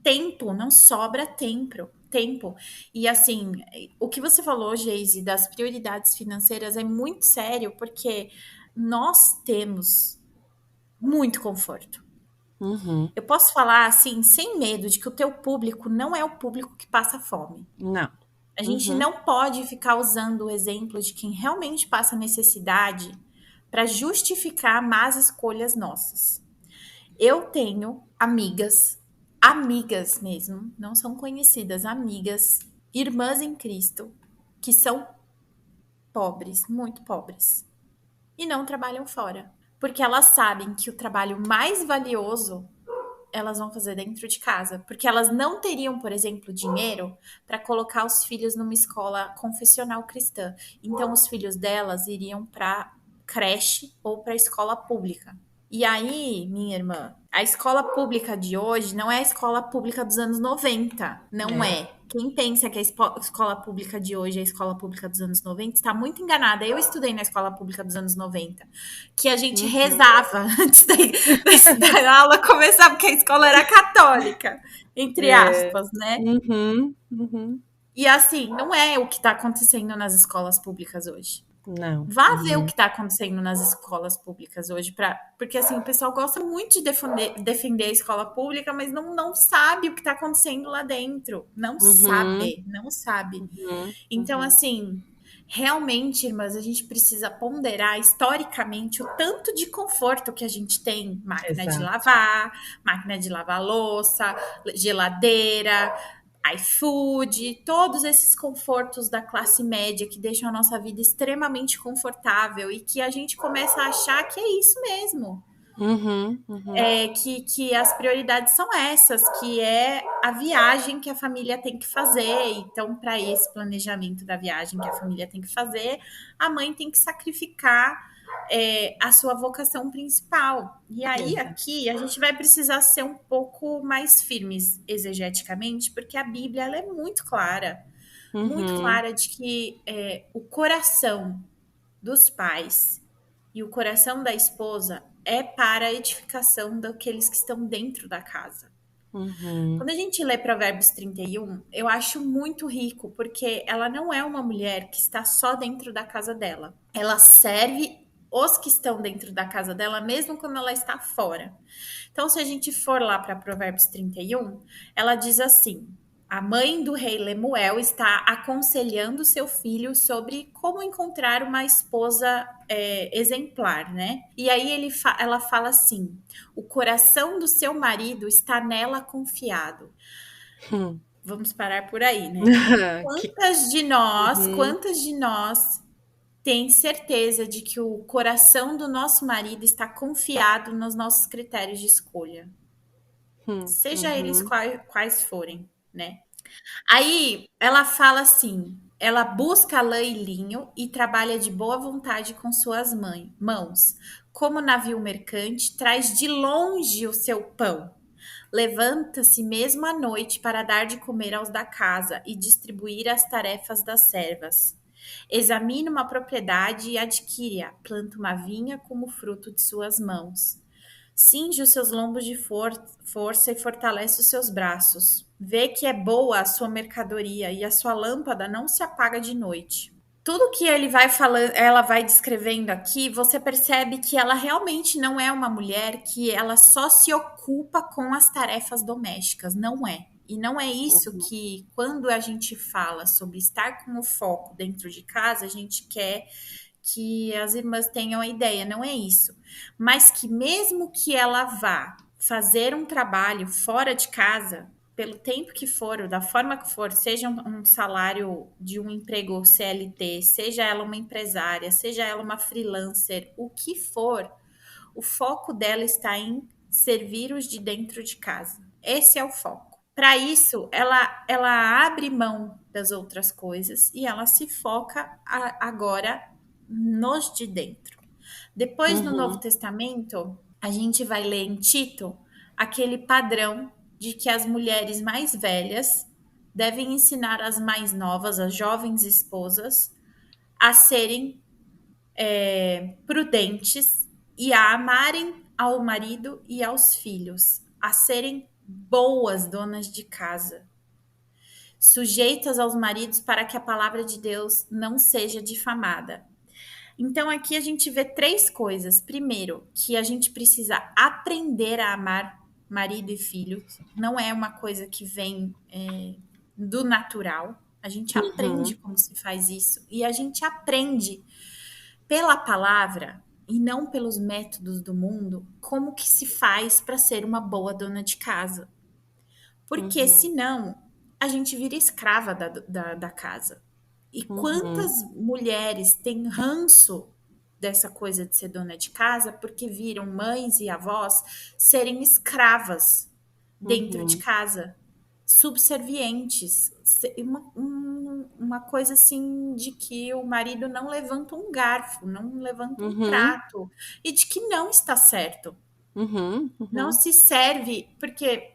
tempo, não sobra tempo. E assim, o que você falou, Geise, das prioridades financeiras é muito sério, porque nós temos muito conforto. Uhum. Eu posso falar assim, sem medo, de que o teu público não é o público que passa fome. Não. A gente Uhum. não pode ficar usando o exemplo de quem realmente passa necessidade para justificar más escolhas nossas. Eu tenho amigas mesmo, não são conhecidas, amigas, irmãs em Cristo, que são pobres, muito pobres, e não trabalham fora, porque elas sabem que o trabalho mais valioso elas vão fazer dentro de casa, porque elas não teriam, por exemplo, dinheiro para colocar os filhos numa escola confessional cristã. Então, os filhos delas iriam para creche ou para escola pública. E aí, minha irmã, a escola pública de hoje não é a escola pública dos anos 90, não É. é. Quem pensa que a escola pública de hoje é a escola pública dos anos 90 está muito enganada. Eu estudei na escola pública dos anos 90, que a gente Uhum. rezava antes da aula começar, porque a escola era católica, entre É. aspas, né? Uhum. Uhum. E assim, não é o que está acontecendo nas escolas públicas hoje. Não. Vá ver o Uhum. que está acontecendo nas escolas públicas hoje, porque assim, o pessoal gosta muito de defender a escola pública, mas não sabe o que está acontecendo lá dentro. Não Uhum. sabe, não sabe. Uhum. Então, Uhum. assim, realmente, irmãs, a gente precisa ponderar historicamente o tanto de conforto que a gente tem: Exato. máquina de lavar louça, geladeira, iFood, todos esses confortos da classe média que deixam a nossa vida extremamente confortável e que a gente começa a achar que é isso mesmo. Uhum. Uhum. Que as prioridades são essas, que é a viagem que a família tem que fazer. Então, para esse planejamento da viagem que a família tem que fazer, a mãe tem que sacrificar a sua vocação principal. E aí, Exato. aqui, a gente vai precisar ser um pouco mais firmes exegeticamente, porque a Bíblia ela é muito Uhum. clara de que o coração dos pais e o coração da esposa é para a edificação daqueles que estão dentro da casa. Uhum. Quando a gente lê Provérbios 31, eu acho muito rico, porque ela não é uma mulher que está só dentro da casa dela. Ela serve os que estão dentro da casa dela, mesmo quando ela está fora. Então, se a gente for lá para Provérbios 31, ela diz assim: a mãe do rei Lemuel está aconselhando seu filho sobre como encontrar uma esposa exemplar, né? E aí ela fala assim: o coração do seu marido está nela confiado. Hum. Vamos parar por aí, né? Que- Uhum. Quantas de nós tem certeza de que o coração do nosso marido está confiado nos nossos critérios de escolha? Seja eles Uhum. quais forem, né? Aí ela fala assim: ela busca lã e linho e trabalha de boa vontade com suas mãos. Como navio mercante, traz de longe o seu pão. Levanta-se mesmo à noite para dar de comer aos da casa e distribuir as tarefas das servas. Examina uma propriedade e adquire-a, planta uma vinha como fruto de suas mãos. Cinge os seus lombos de força e fortalece os seus braços. Vê que é boa a sua mercadoria e a sua lâmpada não se apaga de noite. Tudo que ele vai falando, ela vai descrevendo aqui, você percebe que ela realmente não é uma mulher que ela só se ocupa com as tarefas domésticas, não é. E não é isso Uhum. que, quando a gente fala sobre estar com o foco dentro de casa, a gente quer que as irmãs tenham a ideia, não é isso. Mas que mesmo que ela vá fazer um trabalho fora de casa, pelo tempo que for, ou da forma que for, seja um salário de um emprego CLT, seja ela uma empresária, seja ela uma freelancer, o que for, o foco dela está em servir os de dentro de casa. Esse é o foco. para isso, ela abre mão das outras coisas e ela se foca agora nos de dentro. Depois, no Novo Uhum. Testamento, a gente vai ler em Tito aquele padrão de que as mulheres mais velhas devem ensinar as mais novas, as jovens esposas, a serem prudentes e a amarem ao marido e aos filhos, a serem boas donas de casa, sujeitas aos maridos para que a palavra de Deus não seja difamada. Então aqui a gente vê três coisas. Primeiro, que a gente precisa aprender a amar marido e filhos. Não é uma coisa que vem do natural. A gente aprende Uhum. como se faz isso e a gente aprende pela palavra e não pelos métodos do mundo como que se faz para ser uma boa dona de casa. Porque Uhum. senão a gente vira escrava da casa. E quantas Uhum. mulheres têm ranço dessa coisa de ser dona de casa porque viram mães e avós serem escravas dentro de Uhum. casa, subservientes, uma coisa assim de que o marido não levanta um garfo, não levanta um Uhum. prato, e de que não está certo. Uhum. Não Uhum. se serve, porque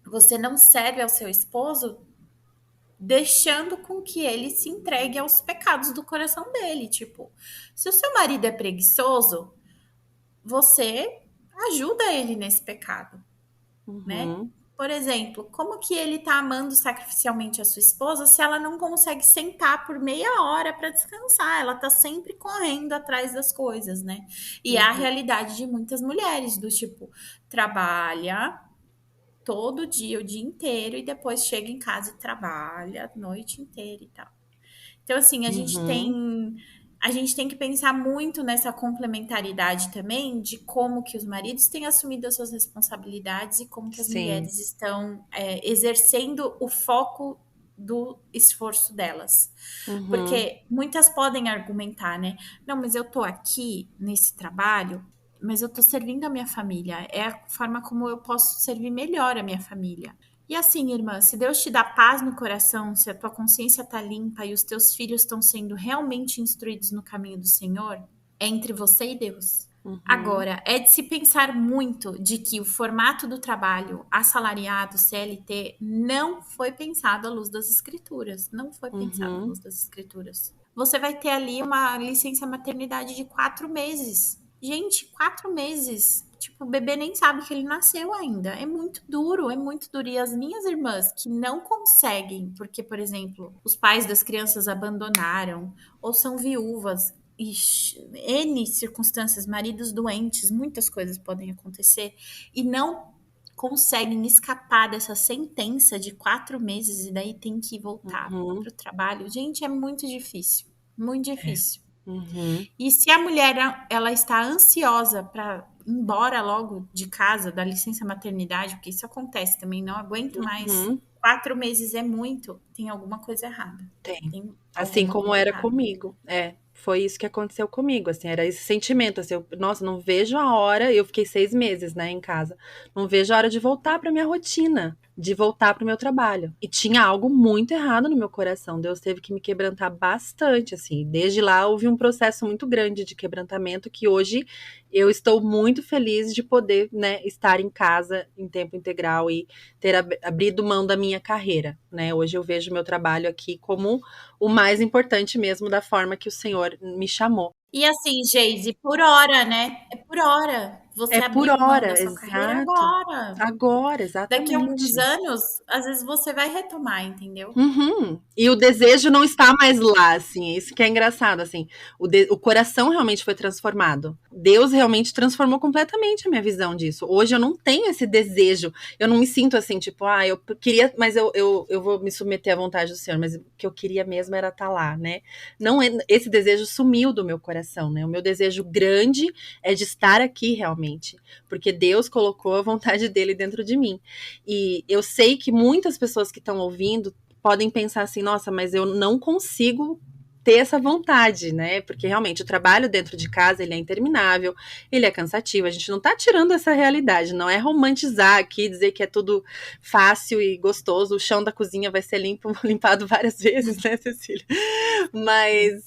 você não serve ao seu esposo deixando com que ele se entregue aos pecados do coração dele. Tipo, se o seu marido é preguiçoso, você ajuda ele nesse pecado, né? Uhum. Por exemplo, como que ele tá amando sacrificialmente a sua esposa se ela não consegue sentar por meia hora para descansar? Ela tá sempre correndo atrás das coisas, né? E é a Uhum. realidade de muitas mulheres, do tipo, trabalha todo dia, o dia inteiro, e depois chega em casa e trabalha a noite inteira e tal. Então, assim, Uhum. a gente tem que pensar muito nessa complementaridade também de como que os maridos têm assumido as suas responsabilidades e como que as Sim. mulheres estão exercendo o foco do esforço delas. Uhum. Porque muitas podem argumentar, né? Não, mas eu tô aqui nesse trabalho, mas eu tô servindo a minha família. É a forma como eu posso servir melhor a minha família. E assim, irmã, se Deus te dá paz no coração, se a tua consciência está limpa e os teus filhos estão sendo realmente instruídos no caminho do Senhor, é entre você e Deus. Uhum. Agora, é de se pensar muito de que o formato do trabalho assalariado, CLT, não foi pensado à luz das escrituras. Não foi pensado à Uhum. luz das escrituras. Você vai ter ali uma licença maternidade de 4 meses. Gente, 4 meses. Tipo, o bebê nem sabe que ele nasceu ainda. É muito duro, é muito duro. E as minhas irmãs que não conseguem, porque, por exemplo, os pais das crianças abandonaram, ou são viúvas, e N circunstâncias, maridos doentes, muitas coisas podem acontecer, e não conseguem escapar dessa sentença de 4 meses e daí tem que voltar Uhum. para o trabalho. Gente, é muito difícil, muito É. difícil. Uhum. E se a mulher ela está ansiosa para ir embora logo de casa, da licença maternidade, porque isso acontece também, não aguento mais. Uhum. 4 meses é muito, tem alguma coisa errada. Tem. Tem Assim alguma como coisa era errada. comigo. É, foi isso que aconteceu comigo, assim, era esse sentimento, assim, eu, nossa, não vejo a hora, eu fiquei 6 meses, né, em casa, não vejo a hora de voltar pra minha rotina, de voltar pro meu trabalho. E tinha algo muito errado no meu coração, Deus teve que me quebrantar bastante, assim, desde lá houve um processo muito grande de quebrantamento que hoje eu estou muito feliz de poder, né, estar em casa em tempo integral e ter abrido mão da minha carreira, né, hoje eu vejo meu trabalho aqui como o mais importante mesmo da forma que o Senhor me chamou. E assim, Geise, por hora, né? É por hora. É Você por abriu mão da hora, sua carreira exato. agora. Agora, Daqui a alguns exatamente. anos, às vezes você vai retomar, entendeu? Uhum. E o desejo não está mais lá, assim, isso que é engraçado, assim, o coração realmente foi transformado. Deus realmente transformou completamente a minha visão disso. Hoje eu não tenho esse desejo, eu não me sinto assim, tipo, eu queria, mas eu vou me submeter à vontade do Senhor, mas o que eu queria mesmo era estar lá, né? Não, esse desejo sumiu do meu coração, né? O meu desejo grande é de estar aqui realmente, porque Deus colocou a vontade dele dentro de mim. E eu sei que muitas pessoas que estão ouvindo podem pensar assim, nossa, mas eu não consigo ter essa vontade, né? Porque realmente o trabalho dentro de casa, ele é interminável, ele é cansativo, a gente não tá tirando essa realidade, não é romantizar aqui, dizer que é tudo fácil e gostoso, o chão da cozinha vai ser limpado várias vezes, né, Cecília? Mas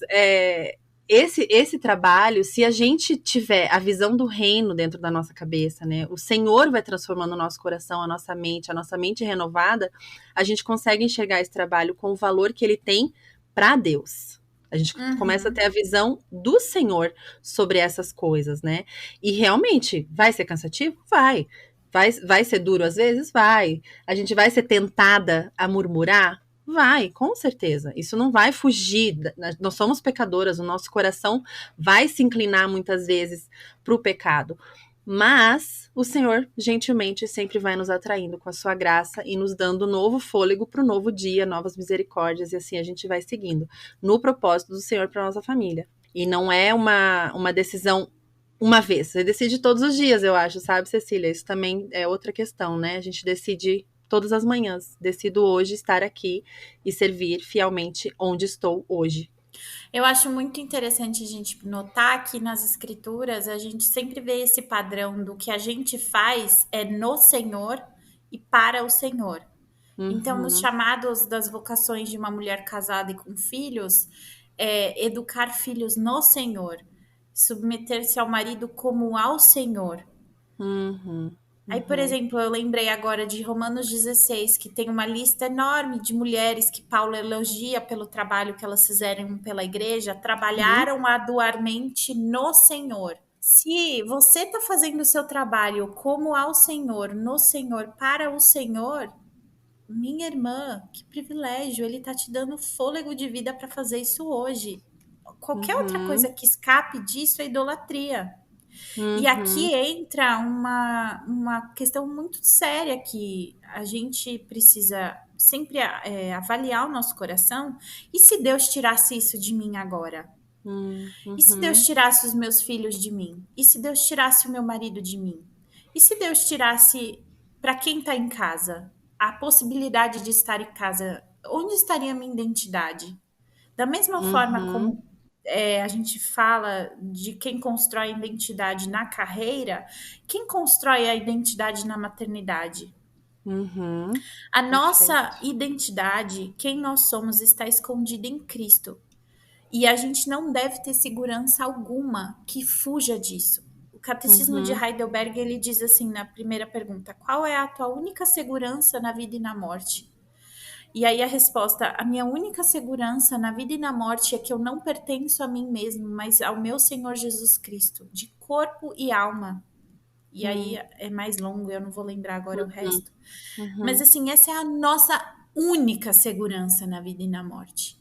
esse trabalho, se a gente tiver a visão do reino dentro da nossa cabeça, né? O Senhor vai transformando o nosso coração, a nossa mente renovada, a gente consegue enxergar esse trabalho com o valor que ele tem para Deus. A gente começa a ter a visão do Senhor sobre essas coisas, né? E realmente, vai ser cansativo? Vai. Vai ser duro às vezes? Vai. A gente vai ser tentada a murmurar? Vai, com certeza. Isso não vai fugir. Nós somos pecadoras, o nosso coração vai se inclinar muitas vezes para o pecado. Mas o Senhor, gentilmente, sempre vai nos atraindo com a sua graça e nos dando novo fôlego para o novo dia, novas misericórdias, e assim a gente vai seguindo no propósito do Senhor para nossa família. E não é uma decisão uma vez. Você decide todos os dias, eu acho, sabe, Cecília? Isso também é outra questão, né? A gente decide todas as manhãs. Decido hoje estar aqui e servir fielmente onde estou hoje. Eu acho muito interessante a gente notar que nas escrituras a gente sempre vê esse padrão do que a gente faz é no Senhor e para o Senhor. Então, nos Uhum, chamados das vocações de uma mulher casada e com filhos, é educar filhos no Senhor, submeter-se ao marido como ao Senhor. uhum, Aí, por uhum, exemplo, eu lembrei agora de Romanos 16, que tem uma lista enorme de mulheres que Paulo elogia pelo trabalho que elas fizeram pela igreja, uhum, trabalharam arduamente no Senhor. Se você está fazendo o seu trabalho como ao Senhor, no Senhor, para o Senhor, minha irmã, que privilégio, ele está te dando fôlego de vida para fazer isso hoje. Qualquer outra coisa uhum, que escape disso é idolatria. E uhum, aqui entra uma questão muito séria que a gente precisa sempre avaliar o nosso coração. E se Deus tirasse isso de mim agora? E se Deus uhum, tirasse os meus filhos de mim? E se Deus tirasse o meu marido de mim? E se Deus tirasse, para quem está em casa, a possibilidade de estar em casa? Onde estaria a minha identidade? Da mesma forma uhum, como a gente fala de quem constrói a identidade na carreira, quem constrói a identidade na maternidade? uhum. A nossa Perfeito. identidade, quem nós somos, está escondida em Cristo. E a gente não deve ter segurança alguma que fuja disso. O Catecismo de Uhum, Heidelberg ele diz assim na primeira pergunta: qual é a tua única segurança na vida e na morte? E aí a resposta: a minha única segurança na vida e na morte é que eu não pertenço a mim mesmo, mas ao meu Senhor Jesus Cristo, de corpo e alma. E aí uhum, é mais longo, eu não vou lembrar agora o uhum, resto. Mas uhum, assim, essa é a nossa única segurança na vida e na morte.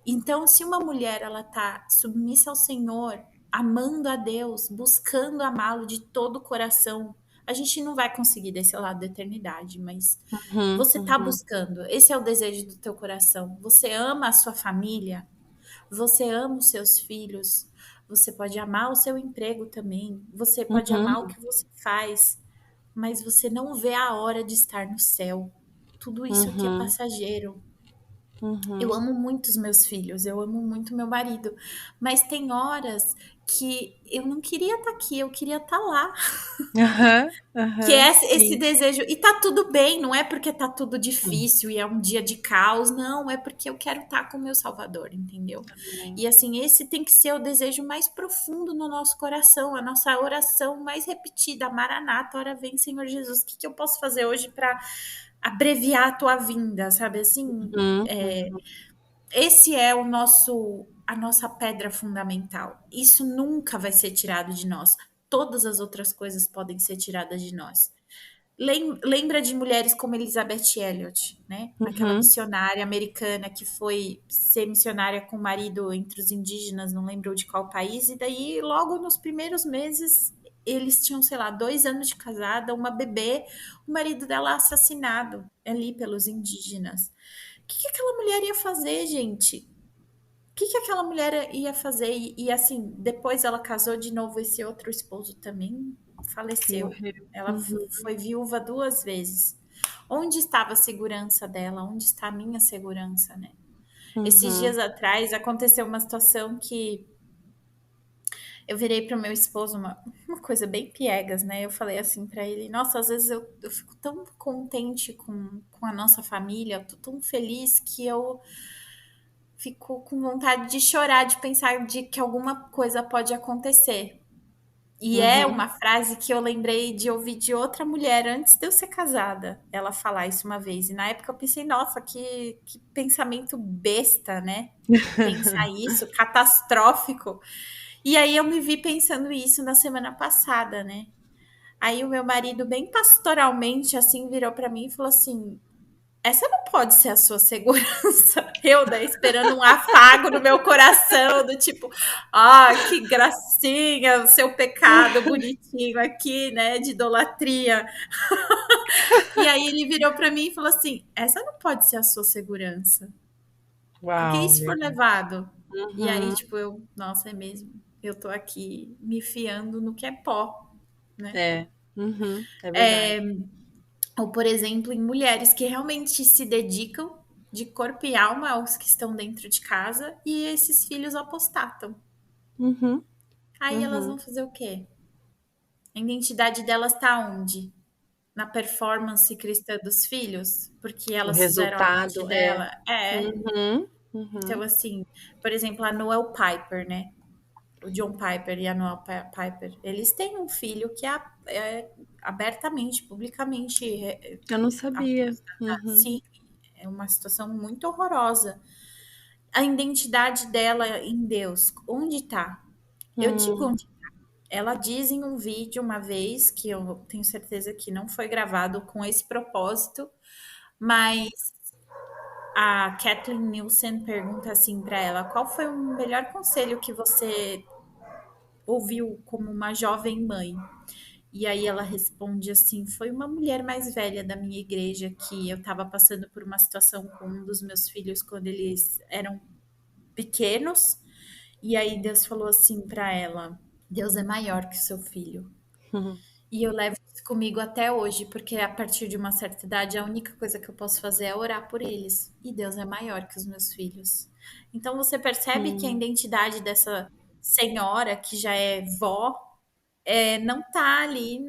Então, se uma mulher ela tá submissa ao Senhor, amando a Deus, buscando amá-lo de todo o coração, a gente não vai conseguir desse lado da eternidade, mas uhum, você tá uhum, buscando. Esse é o desejo do teu coração. Você ama a sua família, você ama os seus filhos, você pode amar o seu emprego também, você pode amar o uhum, que você faz, mas você não vê a hora de estar no céu. Tudo isso aqui é uhum, passageiro. Eu uhum. amo muito os meus filhos, eu amo muito meu marido, mas tem horas que eu não queria estar aqui, eu queria estar lá. Aham, Que é aham, esse sim. desejo, e tá tudo bem, não é porque tá tudo difícil e é um dia de caos, não, é porque eu quero estar com o meu Salvador, entendeu? Amém. E assim, esse tem que ser o desejo mais profundo no nosso coração, a nossa oração mais repetida, Maranata, ora vem, Senhor Jesus, o que, que eu posso fazer hoje para abreviar a tua vinda, sabe assim? Uhum, uhum, Esse é o nosso a nossa pedra fundamental. Isso nunca vai ser tirado de nós. Todas as outras coisas podem ser tiradas de nós. Lembra de mulheres como Elizabeth Elliot, né? Aquela uhum, missionária americana que foi ser missionária com o marido entre os indígenas, não lembro de qual país, e daí logo nos primeiros meses eles tinham, sei lá, 2 anos de casada, uma bebê, o marido dela assassinado ali pelos indígenas. O que aquela mulher ia fazer, gente? O que aquela mulher ia fazer? Assim, depois ela casou de novo, esse outro esposo também faleceu. morreu. Ela Uhum, foi viúva 2 vezes. Onde estava a segurança dela? Onde está a minha segurança, né? Esses Uhum. dias atrás aconteceu uma situação que eu virei para o meu esposo uma coisa bem piegas, né? Eu falei assim para ele: Nossa, às vezes eu fico tão contente com a nossa família, eu tô tão feliz que eu fico com vontade de chorar, de pensar de que alguma coisa pode acontecer. E é Uhum. uma frase que eu lembrei de ouvir de outra mulher antes de eu ser casada, ela falar isso uma vez. E na época eu pensei, nossa, que pensamento besta, né? Pensar isso, catastrófico. E aí eu me vi pensando isso na semana passada, né? Aí o meu marido, bem pastoralmente, assim, virou para mim e falou assim: essa não pode ser a sua segurança. Eu, né, esperando um afago no meu coração, do tipo, que gracinha, o seu pecado bonitinho aqui, né, de idolatria. E aí ele virou para mim e falou assim: essa não pode ser a sua segurança. Porque e Uau, se for verdade. levado? E aí, Uhum. tipo, nossa, é mesmo. Eu tô aqui me fiando no que é pó, né? É. Uhum. É verdade. Ou, por exemplo, em mulheres que realmente se dedicam de corpo e alma aos que estão dentro de casa e esses filhos apostatam. Uhum. Aí elas vão Uhum. fazer o quê? A identidade delas está onde? Na performance cristã dos filhos? Porque O elas fizeram a parte resultado é. dela? É. Uhum. Então, Uhum. assim, por exemplo, a Noel Piper, né? O John Piper e a Noel Piper, eles têm um filho que é abertamente, publicamente Eu não sabia. aposentado. Uhum. Sim, é uma situação muito horrorosa. A identidade dela em Deus, onde tá? Eu digo Hum. onde ela diz em um vídeo uma vez, que eu tenho certeza que não foi gravado com esse propósito, mas a Kathleen Nielsen pergunta assim para ela: qual foi o melhor conselho que você ouviu como uma jovem mãe? E aí ela responde assim: foi uma mulher mais velha da minha igreja que eu estava passando por uma situação com um dos meus filhos quando eles eram pequenos. E aí Deus falou assim para ela: Deus é maior que o seu filho. Uhum. E eu levo isso comigo até hoje, porque a partir de uma certa idade a única coisa que eu posso fazer é orar por eles. E Deus é maior que os meus filhos. Então você percebe que a Hum. identidade dessa senhora que já é vó não tá ali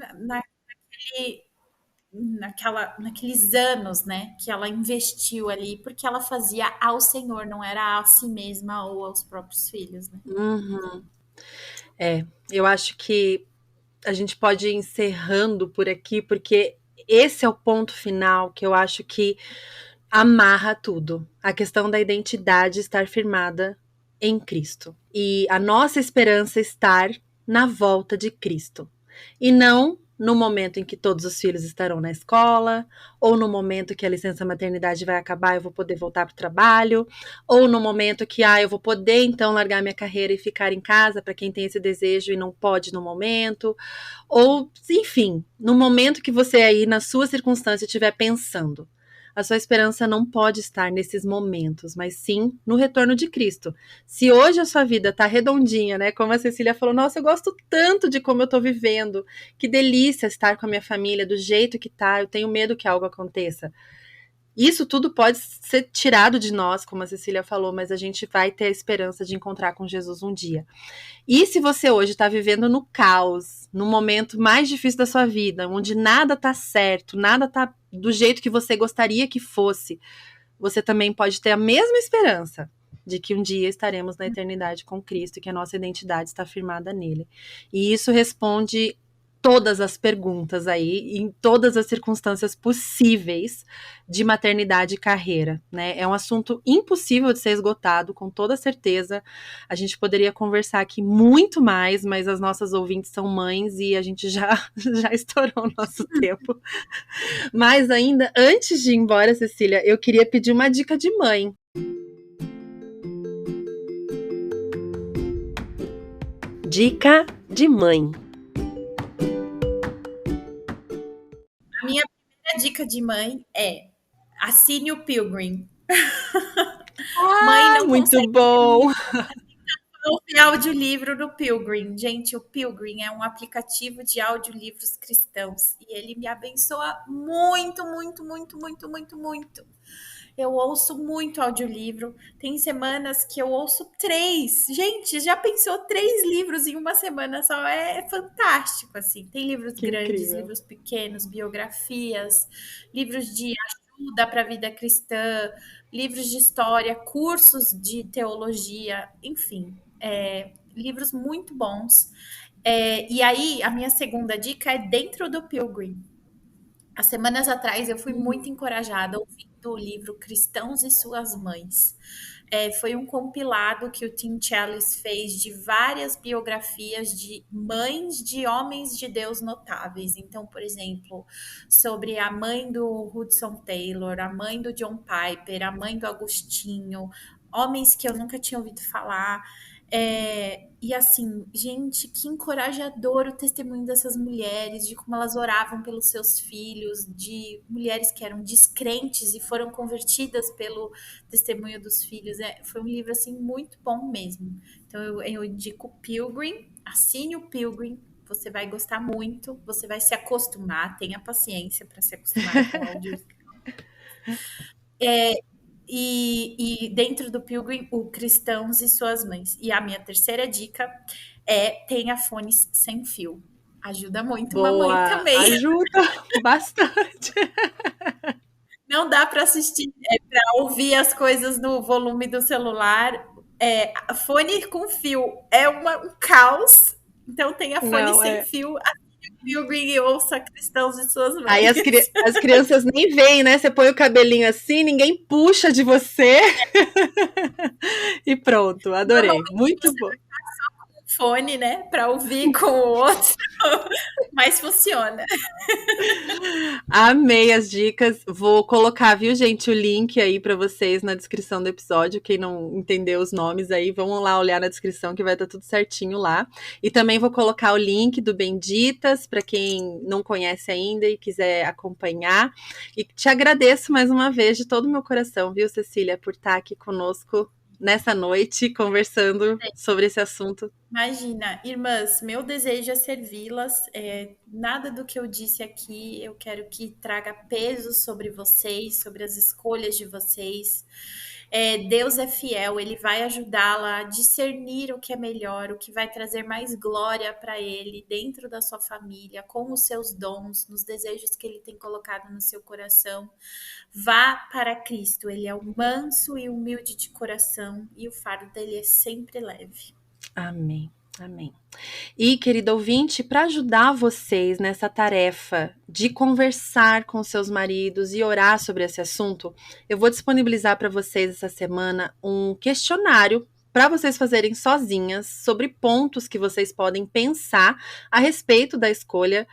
naqueles anos, né, que ela investiu ali, porque ela fazia ao Senhor, não era a si mesma ou aos próprios filhos, né? Uhum. É, eu acho que a gente pode ir encerrando por aqui, porque esse é o ponto final que eu acho que amarra tudo. A questão da identidade estar firmada em Cristo. E a nossa esperança estar na volta de Cristo. E não no momento em que todos os filhos estarão na escola, ou no momento que a licença maternidade vai acabar e eu vou poder voltar para o trabalho, ou no momento que eu vou poder então largar minha carreira e ficar em casa para quem tem esse desejo e não pode no momento, ou enfim, no momento que você aí na sua circunstância estiver pensando. A sua esperança não pode estar nesses momentos, mas sim no retorno de Cristo. Se hoje a sua vida está redondinha, né? Como a Cecília falou, nossa, eu gosto tanto de como eu estou vivendo, que delícia estar com a minha família do jeito que tá, eu tenho medo que algo aconteça. Isso tudo pode ser tirado de nós, como a Cecília falou, mas a gente vai ter a esperança de encontrar com Jesus um dia. E se você hoje está vivendo no caos, no momento mais difícil da sua vida, onde nada está certo, nada está do jeito que você gostaria que fosse, você também pode ter a mesma esperança de que um dia estaremos na eternidade com Cristo e que a nossa identidade está firmada nele. E isso responde todas as perguntas aí, em todas as circunstâncias possíveis de maternidade e carreira, né? É um assunto impossível de ser esgotado, com toda certeza. A gente poderia conversar aqui muito mais, mas as nossas ouvintes são mães e a gente já, já estourou o nosso tempo. Mas ainda, antes de ir embora, Cecília, eu queria pedir uma dica de mãe. Dica de mãe. A minha primeira dica de mãe é assine o Pilgrim. Mãe Ah, não muito consegue bom. ouvir audiolivro no Pilgrim. Gente, o Pilgrim é um aplicativo de audiolivros cristãos e ele me abençoa muito, muito, muito, muito, muito, muito. Eu ouço muito audiolivro. Tem semanas que eu ouço 3. Gente, já pensou 3 livros em uma semana só? É fantástico, assim. Tem livros Que grandes, incrível. livros pequenos, biografias, livros de ajuda para a vida cristã, livros de história, cursos de teologia, enfim, livros muito bons. E aí, a minha segunda dica é dentro do Pilgrim. Há semanas atrás eu fui muito encorajada ouvindo o livro Cristãos e Suas Mães. Foi um compilado que o Tim Challies fez de várias biografias de mães de homens de Deus notáveis. Então, por exemplo, sobre a mãe do Hudson Taylor, a mãe do John Piper, a mãe do Agostinho, homens que eu nunca tinha ouvido falar. E assim, gente, que encorajador o testemunho dessas mulheres, de como elas oravam pelos seus filhos, de mulheres que eram descrentes e foram convertidas pelo testemunho dos filhos. Foi um livro assim muito bom mesmo. Então eu indico o Pilgrim, assine o Pilgrim, você vai gostar muito, você vai se acostumar, tenha paciência para se acostumar com o áudio. E dentro do Pilgrim, o Cristãos e Suas Mães. E a minha terceira dica é tenha fones sem fio. Ajuda muito mamãe Boa, também. ajuda bastante. Não dá para assistir, para ouvir as coisas no volume do celular. Fone com fio é um caos. Então tenha fone Não, sem é. fio. Assine o Pilgrim e ouça Cristãos e Suas Aí Mães. as crianças nem veem, né? Você põe o cabelinho assim, ninguém puxa de você. E pronto, adorei. Normalmente Muito você bom. fone, né, para ouvir com o outro, mas funciona. Amei as dicas. Vou colocar, viu, gente, o link aí para vocês na descrição do episódio. Quem não entendeu os nomes aí, vamos lá olhar na descrição que vai estar tudo certinho lá. E também vou colocar o link do Benditas para quem não conhece ainda e quiser acompanhar. E te agradeço mais uma vez de todo o meu coração, viu, Cecília, por estar aqui conosco nessa noite conversando sobre esse assunto. Imagina, irmãs, meu desejo é servi-las. Nada do que eu disse aqui eu quero que traga peso sobre vocês, sobre as escolhas de vocês. Deus é fiel, Ele vai ajudá-la a discernir o que é melhor, o que vai trazer mais glória para Ele dentro da sua família, com os seus dons, nos desejos que Ele tem colocado no seu coração. Vá para Cristo, Ele é o manso e humilde de coração e o fardo dele é sempre leve. Amém, amém. E, querido ouvinte, para ajudar vocês nessa tarefa de conversar com seus maridos e orar sobre esse assunto, eu vou disponibilizar para vocês essa semana um questionário para vocês fazerem sozinhas sobre pontos que vocês podem pensar a respeito da escolha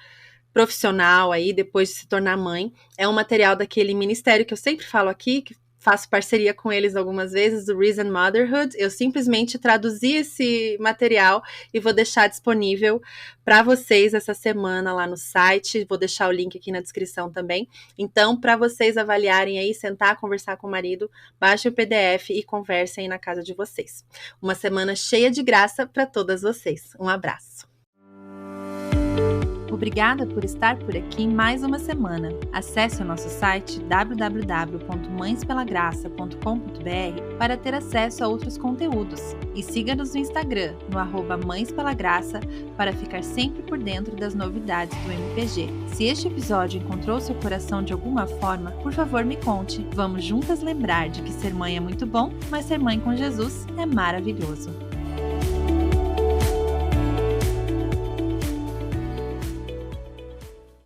profissional aí depois de se tornar mãe. É um material daquele ministério que eu sempre falo aqui, que faço parceria com eles algumas vezes, do Reason Motherhood. Eu simplesmente traduzi esse material e vou deixar disponível para vocês essa semana lá no site. Vou deixar o link aqui na descrição também. Então, para vocês avaliarem aí, sentar, conversar com o marido, baixem o PDF e conversem aí na casa de vocês. Uma semana cheia de graça para todas vocês. Um abraço. Obrigada por estar por aqui em mais uma semana. Acesse o nosso site www.mãespelagraça.com.br para ter acesso a outros conteúdos. E siga-nos no Instagram, no @mãespelagraça, para ficar sempre por dentro das novidades do MPG. Se este episódio encontrou seu coração de alguma forma, por favor me conte. Vamos juntas lembrar de que ser mãe é muito bom, mas ser mãe com Jesus é maravilhoso.